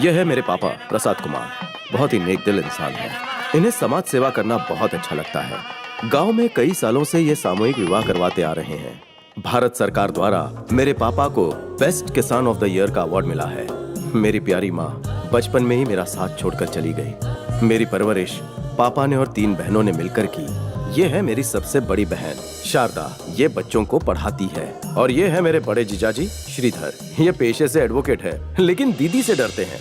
ये है मेरे पापा प्रसाद कुमार, बहुत ही नेक दिल इंसान है। इन्हें समाज सेवा करना बहुत अच्छा लगता है। गांव में कई सालों से ये सामूहिक विवाह करवाते आ रहे हैं। भारत सरकार द्वारा मेरे पापा को बेस्ट किसान ऑफ द ईयर का अवार्ड मिला है। मेरी प्यारी माँ बचपन में ही मेरा साथ छोड़कर चली गई। मेरी परवरिश पापा ने और 3 बहनों ने मिलकर की। ये है मेरी सबसे बड़ी बहन शारदा, ये बच्चों को पढ़ाती है। और ये है मेरे बड़े जीजाजी श्रीधर, ये पेशे से एडवोकेट है लेकिन दीदी से डरते हैं।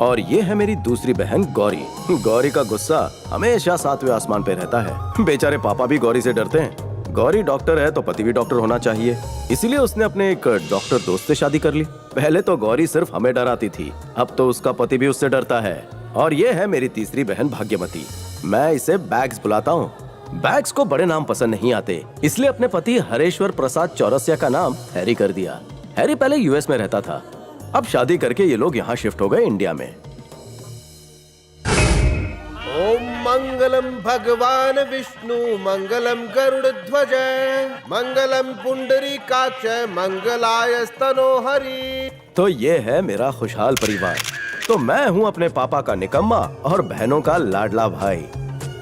और ये है मेरी दूसरी बहन गौरी। गौरी का गुस्सा हमेशा 7वें आसमान पे रहता है। बेचारे पापा भी गौरी से डरते हैं। गौरी डॉक्टर है तो पति भी डॉक्टर होना चाहिए, इसीलिए उसने अपने एक डॉक्टर दोस्त से शादी कर ली। पहले तो गौरी सिर्फ हमें डराती थी, अब तो उसका पति भी उससे डरता है। और ये है मेरी तीसरी बहन भाग्यमती, मैं इसे बैग्स बुलाता हूँ। बैग्स को बड़े नाम पसंद नहीं आते, इसलिए अपने पति हरेश्वर प्रसाद चौरसिया का नाम हैरी कर दिया। हैरी पहले यूएस में रहता था, अब शादी करके ये लोग यहाँ शिफ्ट हो गए इंडिया में। ओम मंगलम भगवान विष्णु मंगलम गरुड़ध्वज मंगलम पुंडरीकाक्ष मंगलाय स्तनो हरि। तो ये है मेरा खुशहाल परिवार। तो मैं हूँ अपने पापा का निकम्मा और बहनों का लाडला भाई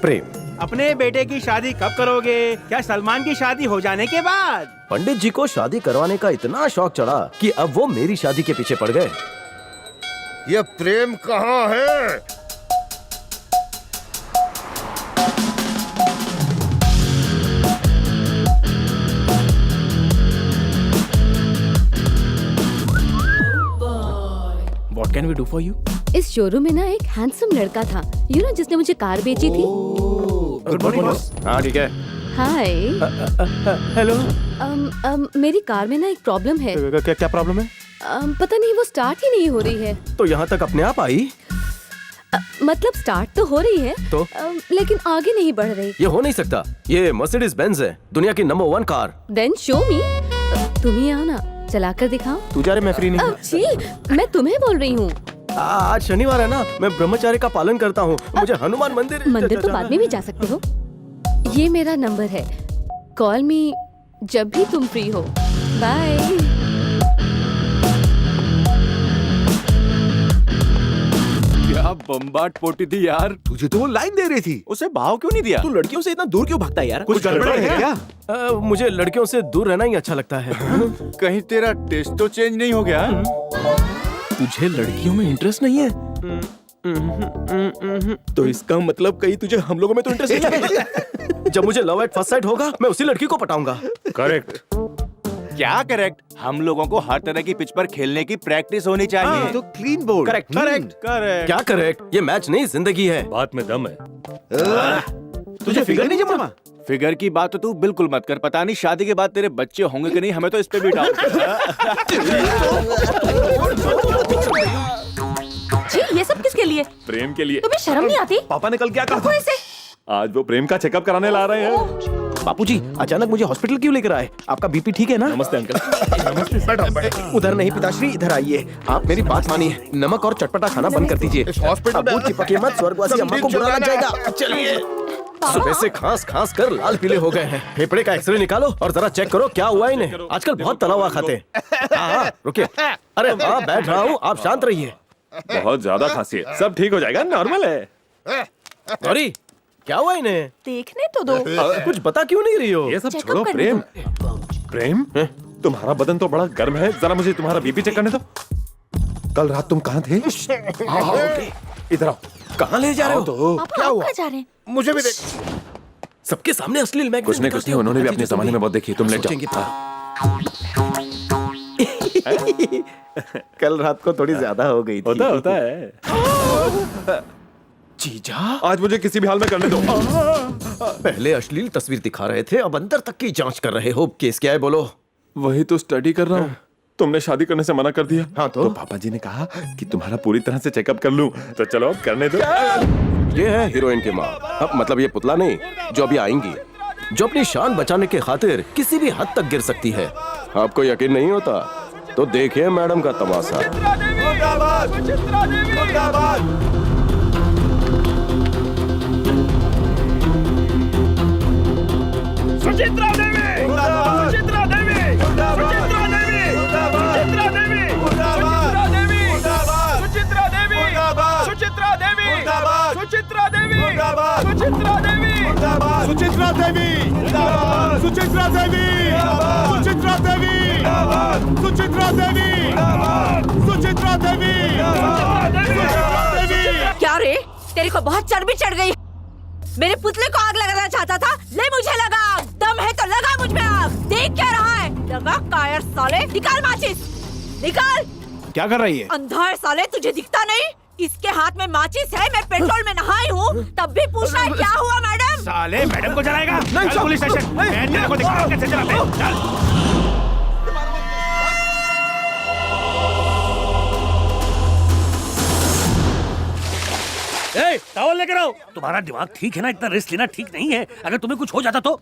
प्रेम। अपने बेटे की शादी कब करोगे? क्या सलमान की शादी हो जाने के बाद? पंडित जी को शादी करवाने का इतना शौक चढ़ा कि अब वो मेरी शादी के पीछे पड़ गए। ये प्रेम कहाँ है? What can we do for you? इस शोरूम में ना एक हैंडसम लड़का था, जिसने मुझे कार बेची थी। Good morning boss. हाँ ठीक है। हाय। हेलो। मेरी कार में ना एक प्रॉब्लम है। क्या प्रॉब्लम है? पता नहीं, वो स्टार्ट ही नहीं हो रही है। तो यहाँ तक अपने आप आई? मतलब स्टार्ट तो हो रही है तो? लेकिन आगे नहीं बढ़ रही। ये हो नहीं सकता, ये मर्सिडीज बेंज है, दुनिया की नंबर 1 कार। Then show me. तुम ही आओ ना, चलाकर दिखाओ। तू जा रे, मैं फ्री नहीं। जी, मैं तुम्हें बोल रही हूँ। आज शनिवार है ना, मैं ब्रह्मचार्य का पालन करता हूँ। मुझे हनुमान मंदिर तो बाद में भी जा सकते हो। ये मेरा नंबर है, कॉल मी जब भी तुम फ्री हो। बाय। क्या बम्बाट पोटी थी यार। तुझे तो वो लाइन दे रही थी, उसे भाव क्यों नहीं दिया? तू लड़कियों से इतना दूर क्यों भागता है यार? कुछ गड़बड़ है क्या? मुझे लड़कियों से दूर रहना ही अच्छा लगता है। कहीं तेरा टेस्ट तो चेंज नहीं हो गया? तुझे लड़कियों में इंटरेस्ट नहीं है? तो इसका मतलब कहीं तुझे हम लोगों में तो इंटरेस्ट नहीं है। जब मुझे लव एट फर्स्ट साइट होगा, मैं उसी लड़की को पटाऊंगा। करेक्ट। क्या करेक्ट? हम लोगों को हर तरह की पिच पर खेलने की प्रैक्टिस होनी चाहिए। तो क्लीन बोर्ड। Correct correct. क्या करेक्ट? ये मैच नहीं, जिंदगी है। बात में दम है। तुझे फिगर नहीं जमा? फिगर की बात तो तू बिल्कुल मत कर। पता नहीं शादी के बाद तेरे बच्चे होंगे कि नहीं, हमें तो इस पे भी डाउट है। जी, ये सब किसके लिए? प्रेम के लिए। तुम्हें शर्म नहीं आती? पापा ने कल क्या कहा था? इसे आज वो प्रेम का चेकअप कराने ला रहे हैं। बापूजी, अचानक मुझे हॉस्पिटल क्यों लेकर आए? आपका बीपी ठीक है ना? नमस्ते अंकल। उधर नहीं पिताश्री, इधर आइए। आप मेरी बात मानिए, नमक और चटपटा खाना बंद कर दीजिए। हॉस्पिटल चिपकिए मत, स्वर्गवासी अम्मा को बुरा लग जाएगा। चलिए। सुबह से खांस खांस कर लाल पीले हो गए हैं। फेफड़े का एक्सरे निकालो और जरा चेक करो क्या हुआ इन्हें। आजकल बहुत तला हुआ खाते हैं। हाँ, रुकिए। अरे हाँ, बैठ रहा हूँ, आप शांत रहिए। बहुत ज्यादा खांसी है, सब ठीक हो जाएगा, नॉर्मल है। गौरी, क्या हुआ इन्हें? देखने तो दो। कुछ बता क्यों नहीं रही हो? ये सब चेकअप छोड़ो। करने प्रेम, प्रेम, तुम्हारा बदन तो बड़ा गर्म है, जरा मुझे तुम्हारा बीपी चेक करने दो। कल रात तुम कहाँ थे? इधर आओ। कहाँ ले जा रहे हो? क्या हुआ? जा रहे हैं? मुझे भी देख। सबके सामने अश्लील मैं कुछ नहीं, उन्होंने भी अपने जमाने में बहुत देखी। तुम ले जाओ। कल रात को थोड़ी ज्यादा हो गई थी। होता है। जीजा, आज मुझे किसी भी हाल में करने दो। पहले अश्लील तस्वीर दिखा रहे थे, अब अंदर तक की जांच कर रहे हो। केस क्या है बोलो? वही तो स्टडी कर रहा हूँ। तुमने शादी करने से मना कर दिया। हाँ तो पापा जी ने कहा कि तुम्हारा पूरी तरह से चेकअप कर लूं, तो चलो अब करने दो। ये है हीरोइन की माँ। अब मतलब ये पुतला नहीं, जो अभी आएंगी, जो अपनी शान बचाने के खातिर किसी भी हद तक गिर सकती है। आपको यकीन नहीं होता तो देखिए मैडम का तमाशा। सुचित्रा देवी, सुचित्रा देवी, सुचित्रा देवी, सुचित्रा देवी, सुचित्रा देवी, सुचित्रा देवी, सुचित्रा देवी, सुचित्रा देवी, सुचित्रा देवी, सुचित्रा देवी, सुचित्रा देवी, सुचित्रा देवी। क्या रे, तेरे को बहुत चर्बी चढ़ गई। मेरे पुतले को आग लगाना चाहता था, ले मुझे लगा आग। दम है तो लगा मुझ में आग। देख क्या रहा है? लगा कायर साले, निकाल माचिस, निकाल। क्या कर रही है? अंधा है साले, तुझे दिखता नहीं? इसके हाथ में माचिस है, मैं पेट्रोल में नहाई हूँ, तब भी पूछ रहा है क्या हुआ मैडम? साले मैडम को जलाएगा? चल पुलिस स्टेशन, मैं तेरे को दिखाऊं कैसे जलाते हैं। चल। ए, टॉवल लेकर आओ। तुम्हारा दिमाग ठीक है ना? इतना रिस्क लेना ठीक नहीं है। अगर तुम्हें कुछ हो जाता तो?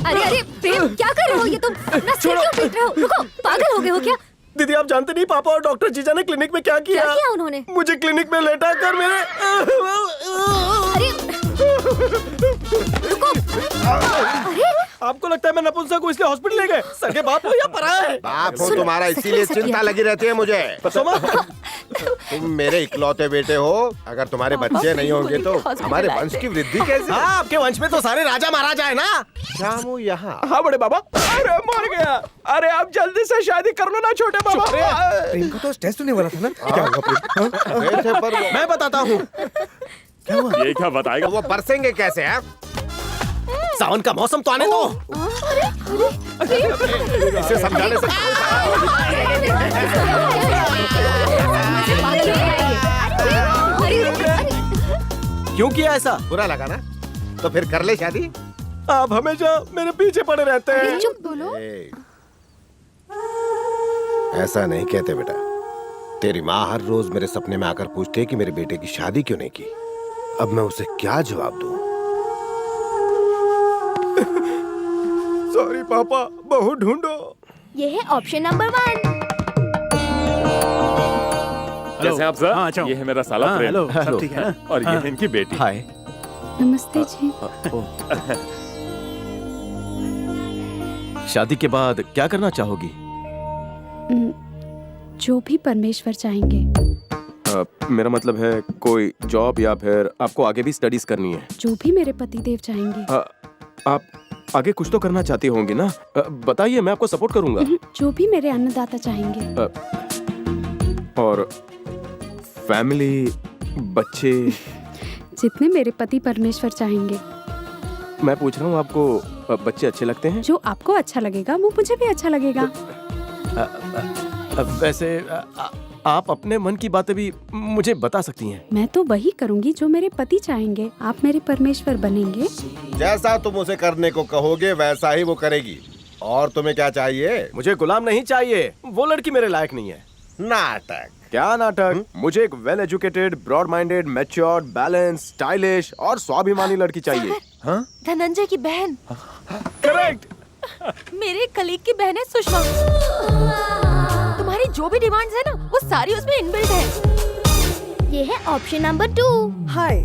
अरे अरे प्रेम, क्या कर रहे हो? ये तुम अपना सिर क्यों पीट रहे हो? रुको, पागल हो गए हो क्या? दीदी आप जानते नहीं पापा और डॉक्टर जीजा ने क्लिनिक में क्या किया? क्या किया उन्होंने? मुझे क्लिनिक में लेटा कर मेरे अरे रुको, अरे आपको लगता है मैं नपुंसक हूँ इसलिए हॉस्पिटल ले गए? सगे बाप हो या पराया है? बाप हो तुम्हारा, इसीलिए चिंता लगी रहती है मुझे। तुम मेरे इकलौते बेटे हो, अगर तुम्हारे बच्चे नहीं होंगे तो हमारे वंश की वृद्धि कैसे? हाँ, आपके वंश में तो सारे राजा महाराजा है ना। श्यामू यहाँ। हाँ बड़े बाबा। अरे मर गया। अरे आप जल्दी से शादी कर लो ना छोटे बाबा। प्रेम को तो टेस्ट होने वाला था ना? क्या हुआ प्रेम? गए थे पर मैं बताता हूँ। ये क्या बताएगा? वो बरसेंगे कैसे हैं? सावन का मौसम तो आने दो। इसे समझाने से क्यों किया ऐसा? बुरा लगा ना? तो फिर कर ले शादी। आप हमेशा मेरे पीछे पड़े रहते हैं। चुप बोलो। ऐसा नहीं कहते बेटा। तेरी माँ हर रोज मेरे सपने में आकर पूछती है कि मेरे बेटे की शादी क्यों नहीं की। अब मैं उसे क्या जवाब दूं? सॉरी पापा, बहू ढूंढो। ये है ऑप्शन नंबर 1। कैसे आप सर? हाँ, अच्छा हूँ। ये है मेरा साला प्रेम। हेलो, सब ठीक है ना? और ये है इनकी बेटी। हाय। नमस्ते जी। शादी के बाद क्या करना चाहोगी? जो भी परमेश्वर चाहेंगे। मेरा मतलब है कोई जॉब या फिर आपको आगे भी स्टडीज करनी है? जो भी मेरे पतिदेव चाहेंगे। आप आगे कुछ तो करना चाहती होंगी ना? बताइए, मैं आपको सपोर्ट करूंगा। जो भी मेरे अन्नदाता चाहेंगे। और फैमिली, बच्चे? जितने मेरे पति परमेश्वर चाहेंगे। मैं पूछ रहा हूँ आपको बच्चे अच्छे लगते हैं? जो आपको अच्छा लगेगा वो मुझे भी अच्छा लगेगा। वैसे आप अपने मन की बातें भी मुझे बता सकती हैं। मैं तो वही करूंगी जो मेरे पति चाहेंगे। आप मेरे परमेश्वर बनेंगे। जैसा तुम उसे करने को कहोगे वैसा ही वो करेगी। और तुम्हें क्या चाहिए? मुझे गुलाम नहीं चाहिए, वो लड़की मेरे लायक नहीं है। नाटक। क्या नाटक? मुझे एक well educated, broad minded, matured, balance, stylish और स्वाभिमानी लड़की चाहिए। हाँ? धनंजय की बहन। करेक्ट। मेरे कलीग की बहन है सुषमा। तुम्हारी जो भी डिमांड्स है ना, वो सारी उसमें इनबिल्ट है। ये है option number 2। Hi,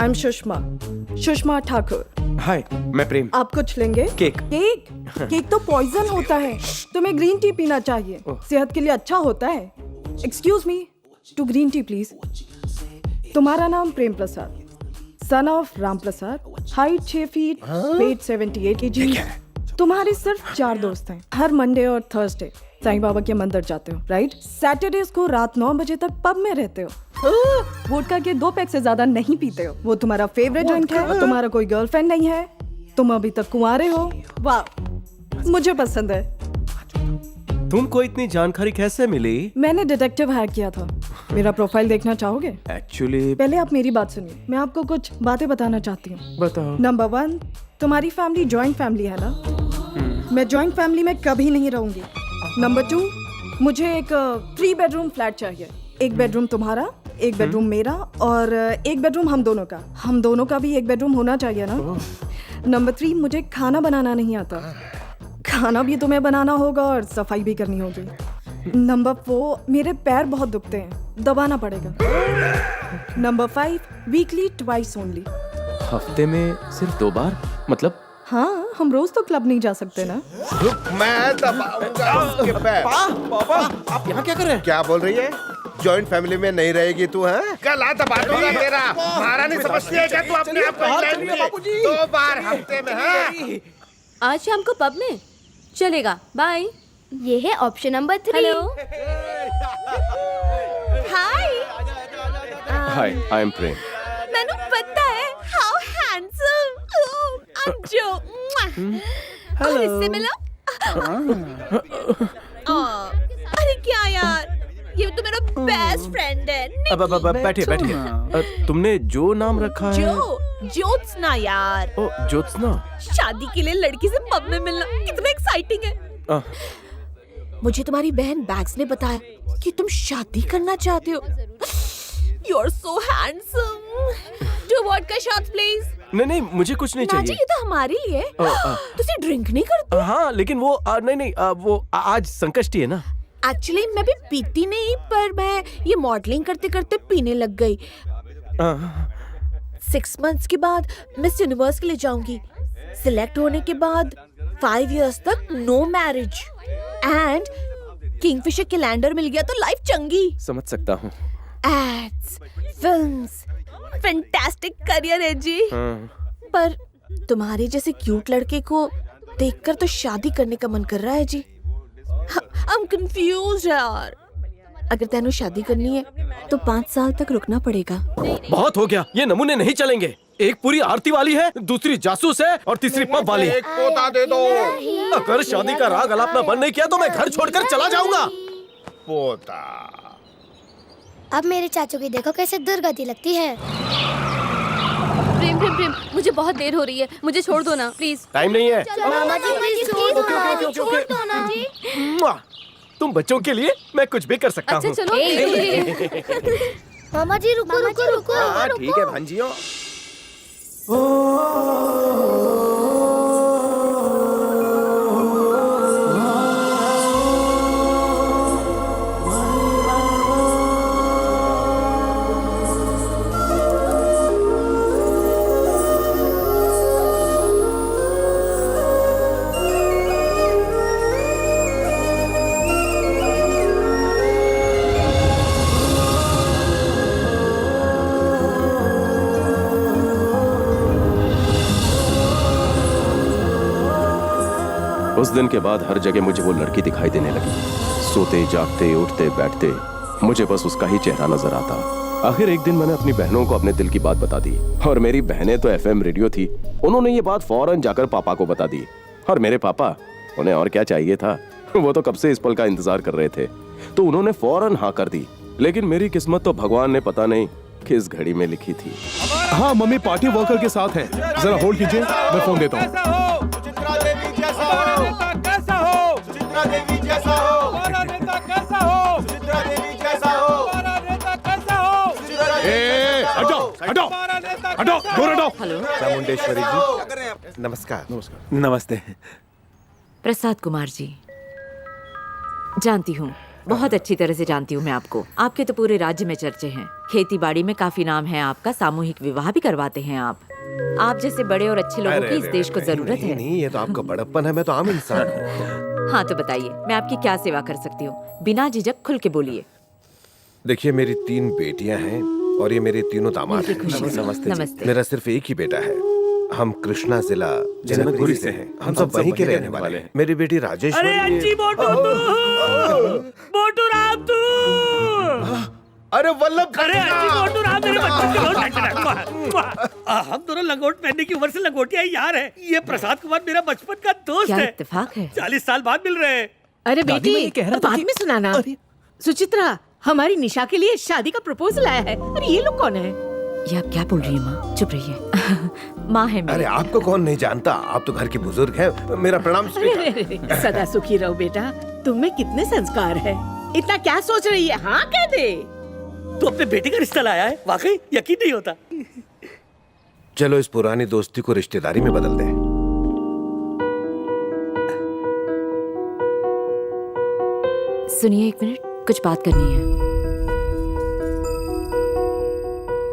I am Sushma Thakur. Hi, मैं प्रेम। आप कुछ लेंगे? केक। केक तो पॉइजन होता है। तुम्हें ग्रीन टी पीना चाहिए, सेहत के लिए अच्छा होता है। Excuse me, two green tea please. तुम्हारा नाम Prem Prasad, son of Ram Prasad, height 6 feet, weight 78 kg। तुम्हारे सिर्फ 4 दोस्त हैं। हर मंडे और थर्सडे साईं बाबा के मंदिर जाते हो, राइट? सैटरडेज को रात 9 बजे तक पब में रहते हो। वोडका के 2 पैक से ज्यादा नहीं पीते हो। वो तुम्हारा फेवरेट ड्रिंक है। तुम्हारा कोई गर्लफ्रेंड नहीं है। तुम अभी तक कुंवारे हो। वाह, मुझे पसंद है। तुमको इतनी जानकारी कैसे मिली? मैंने डिटेक्टिव हायर किया था। मेरा प्रोफाइल देखना चाहोगे? एक्चुअली पहले आप मेरी बात सुनिए, मैं आपको कुछ बातें बताना चाहती हूँ। बताओ। नंबर 1, तुम्हारी फैमिली जॉइंट फैमिली है ना? मैं जॉइंट फैमिली में कभी नहीं रहूंगी। नंबर 2, मुझे एक 3 बेडरूम फ्लैट चाहिए। 1 बेडरूम तुम्हारा, 1 बेडरूम मेरा और 1 बेडरूम हम दोनों का। हम दोनों का भी 1 बेडरूम होना चाहिए ना? नंबर 3, मुझे खाना बनाना नहीं आता। खाना भी तुम्हें बनाना होगा और सफाई भी करनी होगी। नंबर 4, मेरे पैर बहुत दुखते हैं, दबाना पड़ेगा। Number 5, weekly twice only. हफ्ते में सिर्फ 2 बार? मतलब? हाँ, हम रोज तो क्लब नहीं जा सकते ना। मैं दबाऊंगा उसके पैर। बाबा, आप यहाँ क्या कर रहे हैं? क्या बोल रही है? जॉइंट फैमिली में नहीं रहेगी तू है? कल आता बात होगा तेरा। महारानी समझती है क्या तू अपने आप को? 2 बार हफ्ते में है। आज शाम को पब में चलेगा। बाय। ये है option number 3। Hello. Hi, hi, I am Prem. मैंने पता है। How handsome. आई एम जो। और इससे मिला। अरे क्या यार, ये तो मेरा बेस्ट फ्रेंड है। बैठिए बैठिए। तुमने जो नाम रखा है? ज्योत्सना यार। ओ, ज्योत्सना। शादी के लिए लड़की से पब में मिलना कितना एक्साइटिंग है। मुझे तुम्हारी बहन बैग्स ने बताया कि तुम शादी करना चाहते हो। You are so handsome. 2 vodka shots, please. नहीं, मुझे कुछ नहीं नाजी, चाहिए। ये तो हमारे लिए। तुसी ड्रिंक नहीं करते? हाँ, लेकिन वो नहीं, वो आज संकष्टी है ना। एक्चुअली मैं भी पीती नहीं, पर मैं ये मॉडलिंग करते करते पीने लग गई। 6 months के बाद मिस यूनिवर्स के लिए जाऊंगी। सिलेक्ट होने के बाद 5 years तक no marriage. And Kingfisher calendar मिल गया तो लाइफ चंगी। समझ सकता हूँ। एड्स, फिल्म्स, फैंटास्टिक करियर है जी। पर तुम्हारे जैसे क्यूट लड़के को देखकर तो शादी करने का मन कर रहा है जी। I'm confused यार। अगर तेनू शादी करनी है तो 5 साल तक रुकना पड़ेगा। बहुत हो गया, ये नमूने नहीं चलेंगे। एक पूरी आरती वाली है, दूसरी जासूस है और तीसरी पब वाली। एक पोता दे दो। अगर शादी का राग अलापना बंद नहीं किया तो मैं घर छोड़कर चला जाऊंगा। पोता। अब मेरे चाचू की देखो कैसे दुर्गति लगती है। प्रेम प्रेम प्रेम, मुझे बहुत देर हो रही है, मुझे छोड़ दो ना प्लीज। टाइम नहीं है। मामा जी प्लीज छोड़ दो ना जी। तुम बच्चों के लिए मैं कुछ भी कर सकता अच्छा हूँ। चलो। मामा जी रुको रुको रुको। हाँ ठीक है भांजियो। उस दिन के बाद हर जगह मुझे वो लड़की दिखाई देने लगी। सोते जागते उठते बैठते मुझे बस उसका ही चेहरा नजर आता। आखिर एक दिन मैंने अपनी बहनों को अपने दिल की बात बता दी और मेरी बहनें तो FM रेडियो थी। उन्होंने ये बात फौरन जाकर पापा को बता दी और मेरे पापा, उन्हें और क्या चाहिए था, वो तो कब से इस पल का इंतजार कर रहे थे, तो उन्होंने फौरन हाँ कर दी। लेकिन मेरी किस्मत तो भगवान ने पता नहीं किस घड़ी में लिखी थी। हाँ, मम्मी पार्टी वर्कर के साथ है। जरा होल्ड कीजिए, मैं फोन देता हूँ। हटाओ, दूर हटाओ। चामुंडेश्वरी जी नमस्कार। नमस्ते। प्रसाद कुमार जी, जानती हूँ, बहुत अच्छी तरह से जानती हूँ मैं आपको। आपके तो पूरे राज्य में चर्चे हैं। खेती बाड़ी में काफी नाम है आपका। सामूहिक विवाह भी करवाते हैं आप जैसे बड़े और अच्छे लोगों की इस देश को जरूरत है। नहीं, ये तो आपका बड़प्पन है, मैं तो आम इंसान हूँ। हाँ तो बताइए, मैं आपकी क्या सेवा कर सकती हूँ? बिना झिझक खुल के बोलिए। देखिए, मेरी 3 बेटियां हैं और ये मेरे तीनों दामाद हैं। नमस्ते। नमस्ते। मेरा सिर्फ एक ही बेटा है। हम कृष्णा जिला जनकपुरी से हैं। हम सब वहीं के रहने वाले हैं। मेरी बेटी राजेश्वरी। अरे अंजी मोटू राम तू। अरे वल्लभ। अरे अंजी मोटू राम, मेरे बच्चे की बहुत टेंशन है। हम दोनों लंगोट पहनने की उम्र से लंगोटिया यार है। ये प्रसाद कुमार मेरा बचपन का दोस्त क्या है। इत्तेफाक है। 40 साल बाद मिल रहे हैं। अरे बेटी, बाद में सुनाना। सुचित्रा, हमारी निशा के लिए शादी का प्रपोजल आया है। अरे ये लोग कौन है? ये आप क्या बोल रही है माँ? चुप रहिए। माँ है मेरी। अरे आपको कौन नहीं जानता, आप तो घर के बुजुर्ग हैं। मेरा प्रणाम स्वीकार। सदा सुखी रहो बेटा। तुम में कितने संस्कार है। इतना क्या सोच रही है? हाँ कह दे। तू अपने बेटे का रिश्ता लाया है? वाकई यकीन नहीं होता। चलो इस पुरानी दोस्ती को रिश्तेदारी में बदल दे। सुनिए, 1 मिनट, कुछ बात करनी है।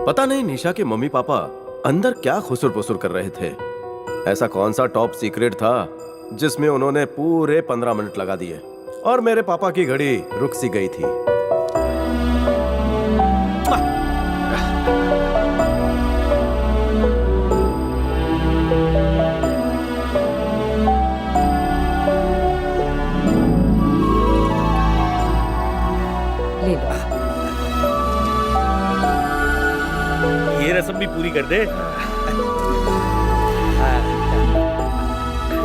पता नहीं निशा के मम्मी पापा अंदर क्या खुसुर पुसुर कर रहे थे। ऐसा कौन सा टॉप सीक्रेट था जिसमें उन्होंने पूरे 15 मिनट लगा दिए और मेरे पापा की घड़ी रुक सी गई थी। कर दे।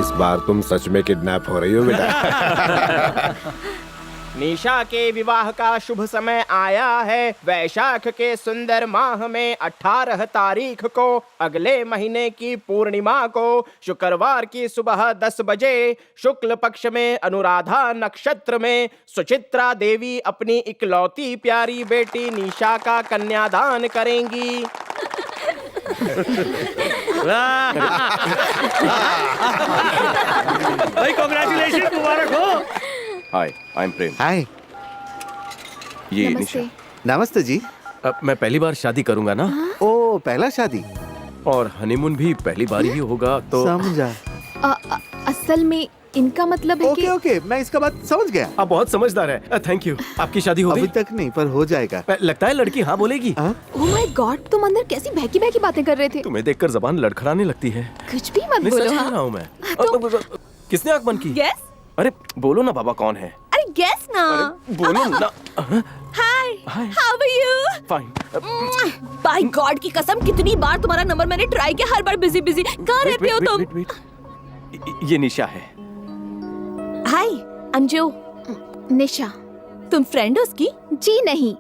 इस बार तुम सच में किडनैप हो रही हो बेटा। निशा के विवाह का शुभ समय आया है। वैशाख के सुंदर माह में 18 तारीख को अगले महीने की पूर्णिमा को शुक्रवार की सुबह 10 बजे शुक्ल पक्ष में अनुराधा नक्षत्र में सुचित्रा देवी अपनी इकलौती प्यारी बेटी निशा का कन्यादान करेंगी। भाई कांग्रेचुलेशन, मुबारक हो। हाय, आई एम प्रेम। हाय। ये निशा। नमस्ते जी। अब मैं पहली बार शादी करूंगा ना। ओ, पहला शादी और हनीमून भी पहली बार ही होगा तो समझा। असल में इनका मतलब है कि ओके, मैं इसका बात समझ गया। आप बहुत समझदार है। Thank you. आपकी शादी हो गई? अभी तक नहीं, पर हो जाएगा। लगता है लड़की हाँ बोलेगी। ओह माय गॉड, तुम अंदर कैसी बहकी बहकी बातें कर रहे थे। तुम्हें देखकर जबान लड़खड़ाने लगती है। कुछ भी मत नहीं, बोलो। सच कह हाँ? रहा हूँ मैं। किसने आंख बंद की? गेस? अरे बोलो ना बाबा कौन है? अरे गेस ना। बोलो ना। Hi, how are you? Fine. By God की कसम, कितनी बार तुम्हारा नंबर मैंने ट्राई किया, हर बार बिजी बिजी। कहाँ रहते हो तुम? ये निशा है। हाय, अंजू। निशा। तुम फ्रेंड हो उसकी? जी नहीं,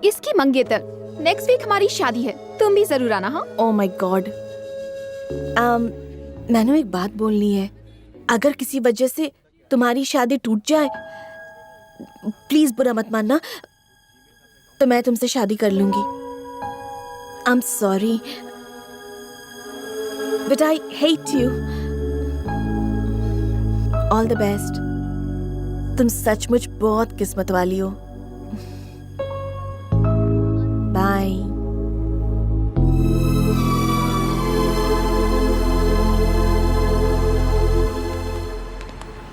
इसकी मंगेतर। नेक्स्ट वीक हमारी शादी है, तुम भी जरूर आना। हाँ। Oh my God. मैंने एक बात बोलनी है। अगर किसी वजह से तुम्हारी शादी टूट जाए, प्लीज बुरा मत मानना, तो मैं तुमसे शादी कर लूंगी। I am sorry but I hate you. All the best. तुम सचमुच बहुत किस्मत वाली हो। बाय।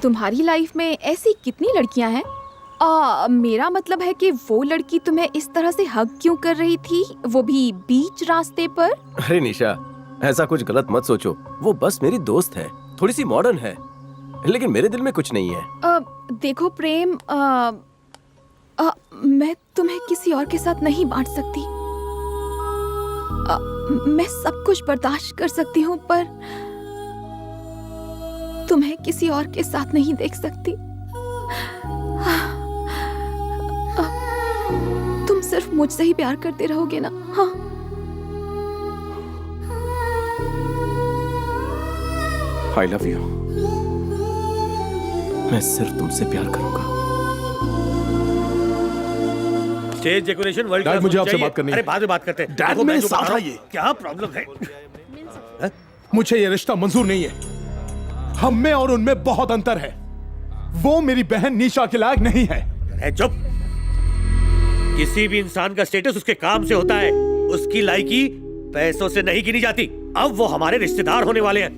तुम्हारी लाइफ में ऐसी कितनी लड़कियां हैं? मेरा मतलब है कि वो लड़की तुम्हें इस तरह से हग क्यों कर रही थी, वो भी बीच रास्ते पर? अरे निशा, ऐसा कुछ गलत मत सोचो। वो बस मेरी दोस्त है, थोड़ी सी मॉडर्न है, लेकिन मेरे दिल में कुछ नहीं है। देखो प्रेम, मैं तुम्हें किसी और के साथ नहीं बांट सकती। मैं सब कुछ बर्दाश्त कर सकती हूँ, पर तुम्हें किसी और के साथ नहीं देख सकती। तुम सिर्फ मुझसे ही प्यार करते रहोगे ना? हाँ। I love you. मैं सिर्फ तुमसे प्यार करूंगा। स्टेज डेकोरेशन वर्ल्ड डैड, मुझे आपसे बात करनी है। अरे बाद में बात करते हैं। डैड, देखो, मेरे मैं जो साथ बता रहा हूं, आइए। क्या प्रॉब्लम है? मुझे ये रिश्ता मंजूर नहीं है। हम में और उनमें बहुत अंतर है। वो मेरी बहन निशा के लायक नहीं है। चुप। किसी भी इंसान का स्टेटस उसके काम से होता है, उसकी लायकी पैसों से नहीं गिनी जाती। अब वो हमारे रिश्तेदार होने वाले हैं।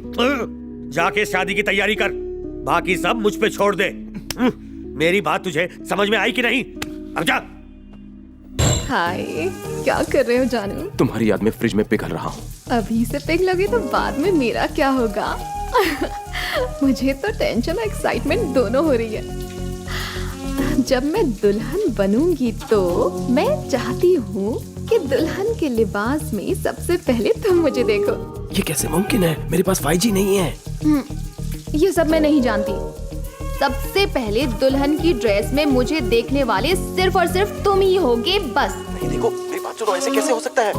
जाके शादी की तैयारी कर, बाकी सब मुझ पे छोड़ दे। मेरी बात तुझे समझ में आई कि नहीं? अब जा। हाय, क्या कर रहे हो जानू? तुम्हारी याद में फ्रिज में पिघल रहा हूँ। अभी से पिघलोगे तो बाद में मेरा क्या होगा? मुझे तो टेंशन और एक्साइटमेंट दोनों हो रही है। जब मैं दुल्हन बनूंगी तो मैं चाहती हूँ कि दुल्हन के लिबास में सबसे पहले तुम मुझे देखो। ये कैसे मुमकिन है? मेरे पास 5G नहीं है। ये सब मैं नहीं जानती। सबसे पहले दुल्हन की ड्रेस में मुझे देखने वाले सिर्फ और सिर्फ तुम ही होगे, बस। नहीं, देखो मेरी बात सुनो, ऐसे कैसे हो सकता है?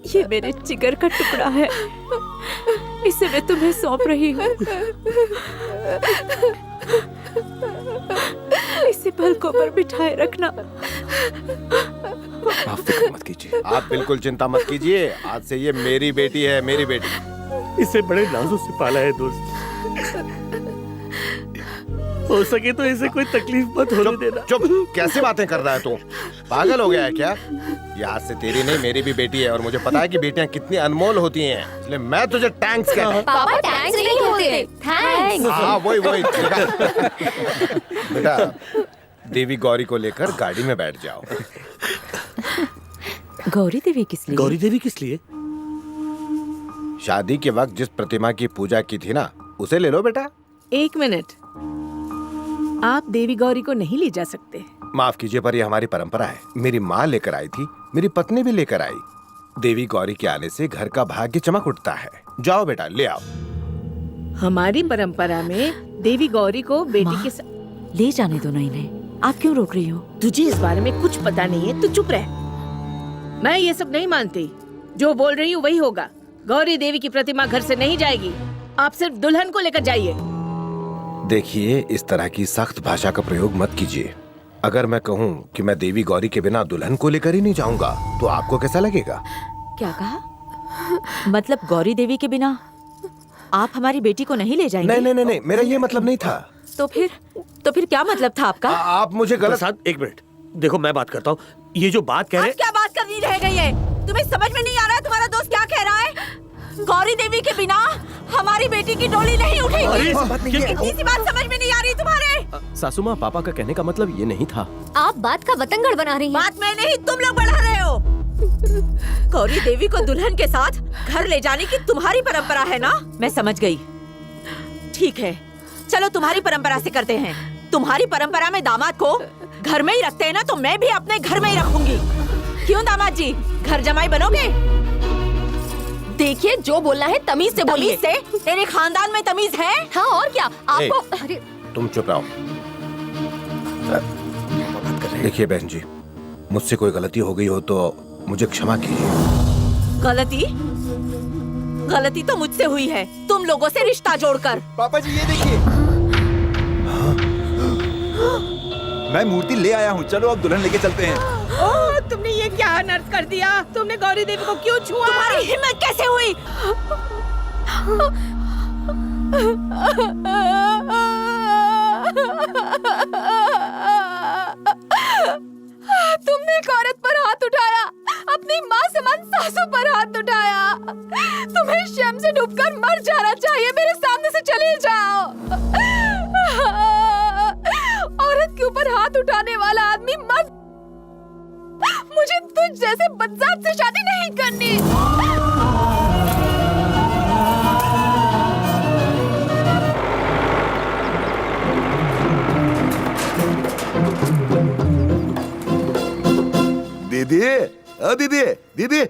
ये मेरे जिगर का टुकड़ा है, इसे मैं तुम्हें सौंप रही हूँ। इसे पलकों पर बिठाए रखना। आप फिक्र मत कीजिए। आप बिल्कुल चिंता मत कीजिए। आज से ये मेरी बेटी है, मेरी बेटी। इसे बड़े नाजों से पाला है दोस्त। हो सके तो इसे कोई तकलीफ मत होने देना। चुप, कैसी बातें कर रहा है तू? पागल हो गया है क्या? ये आज से तेरी नहीं मेरी भी बेटी है और मुझे पता है कि बेटियां कितनी अनमोल होती हैं, इसलिए मैं तुझे टैंक्स कहता हूं। पापा थैंक्स नहीं होते, थैंक्स। हाँ वही बेटा, देवी गौरी को लेकर गाड़ी में बैठ जाओ। गौरी देवी किस लिए? गौरी देवी किस लिए? शादी के वक्त जिस प्रतिमा की पूजा की थी ना, उसे ले लो बेटा। 1 मिनट, आप देवी गौरी को नहीं ले जा सकते। माफ कीजिए पर ये हमारी परंपरा है। मेरी माँ लेकर आई थी, मेरी पत्नी भी लेकर आई। देवी गौरी के आने से घर का भाग्य चमक उठता है। जाओ बेटा, ले आओ। हमारी परंपरा में देवी गौरी को बेटी के साथ ले जाने दो ना इन्हें, आप क्यों रोक रही हो? तुझे इस बारे में कुछ पता नहीं है, तू चुप रह। मैं ये सब नहीं मानती, जो बोल रही हूँ वही होगा। गौरी देवी की प्रतिमा घर से नहीं जाएगी, आप सिर्फ दुल्हन को लेकर जाइए। देखिए, इस तरह की सख्त भाषा का प्रयोग मत कीजिए। अगर मैं कहूँ कि मैं देवी गौरी के बिना दुल्हन को लेकर ही नहीं जाऊंगा तो आपको कैसा लगेगा? क्या कहा? मतलब गौरी देवी के बिना आप हमारी बेटी को नहीं ले जाएंगे? नहीं, मेरा ये मतलब नहीं था। तो फिर क्या मतलब था आपका? आप मुझे गलत। प्रसाद, 1 मिनट देखो, मैं बात करता हूँ। ये जो बात कह रहे, क्या बात करनी रह गई है? तुम्हें समझ में नहीं आ रहा है तुम्हारा दोस्त क्या कह रहा है? गौरी देवी के बिना हमारी बेटी की डोली नहीं उठेगी। इतनी सी बात समझ में नहीं आ रही तुम्हारे? सासू माँ, पापा का कहने का मतलब ये नहीं था। आप बात का बतंगड़ बना रही हैं। बात मैं नहीं, तुम लोग बढ़ा रहे हो। गौरी देवी को दुल्हन के साथ घर ले जाने की तुम्हारी परंपरा है ना? मैं समझ गई। ठीक है, चलो तुम्हारी परंपरा से करते हैं। तुम्हारी परंपरा में दामाद को घर में ही रखते हैं ना, तो मैं भी अपने घर में ही रखूंगी। क्यों दामाद जी, घर जमाई बनोगे? देखिए, जो बोलना है तमीज से बोलिए। तमीज से? तेरे खानदान में तमीज है? हाँ और क्या? आपको अरे तुम चुप रहो। देखिए बहन जी, मुझसे कोई गलती हो गई हो तो मुझे क्षमा कीजिए। गलती तो मुझसे हुई है, तुम लोगों से रिश्ता जोड़कर। पापा जी ये देखिए, मैं मूर्ति ले आया हूँ। चलो अब दुल्हन लेके चलते हैं। ओह, तुमने ये क्या अनर्थ कर दिया? तुमने गौरी देवी को क्यों छुआ? तुम्हारी हिम्मत कैसे हुई? तुमने एक औरत पर हाथ उठाया, अपनी माँ समान सासू पर हाथ उठाया। तुम्हें शर्म से डूबकर मर जाना चाहिए। मेरे सामने से चले जाओ। औरत के ऊपर हाथ उठाने वाला आदमी मत। मुझे तुझ जैसे बदजात से शादी नहीं करनी। दीदी, दीदी,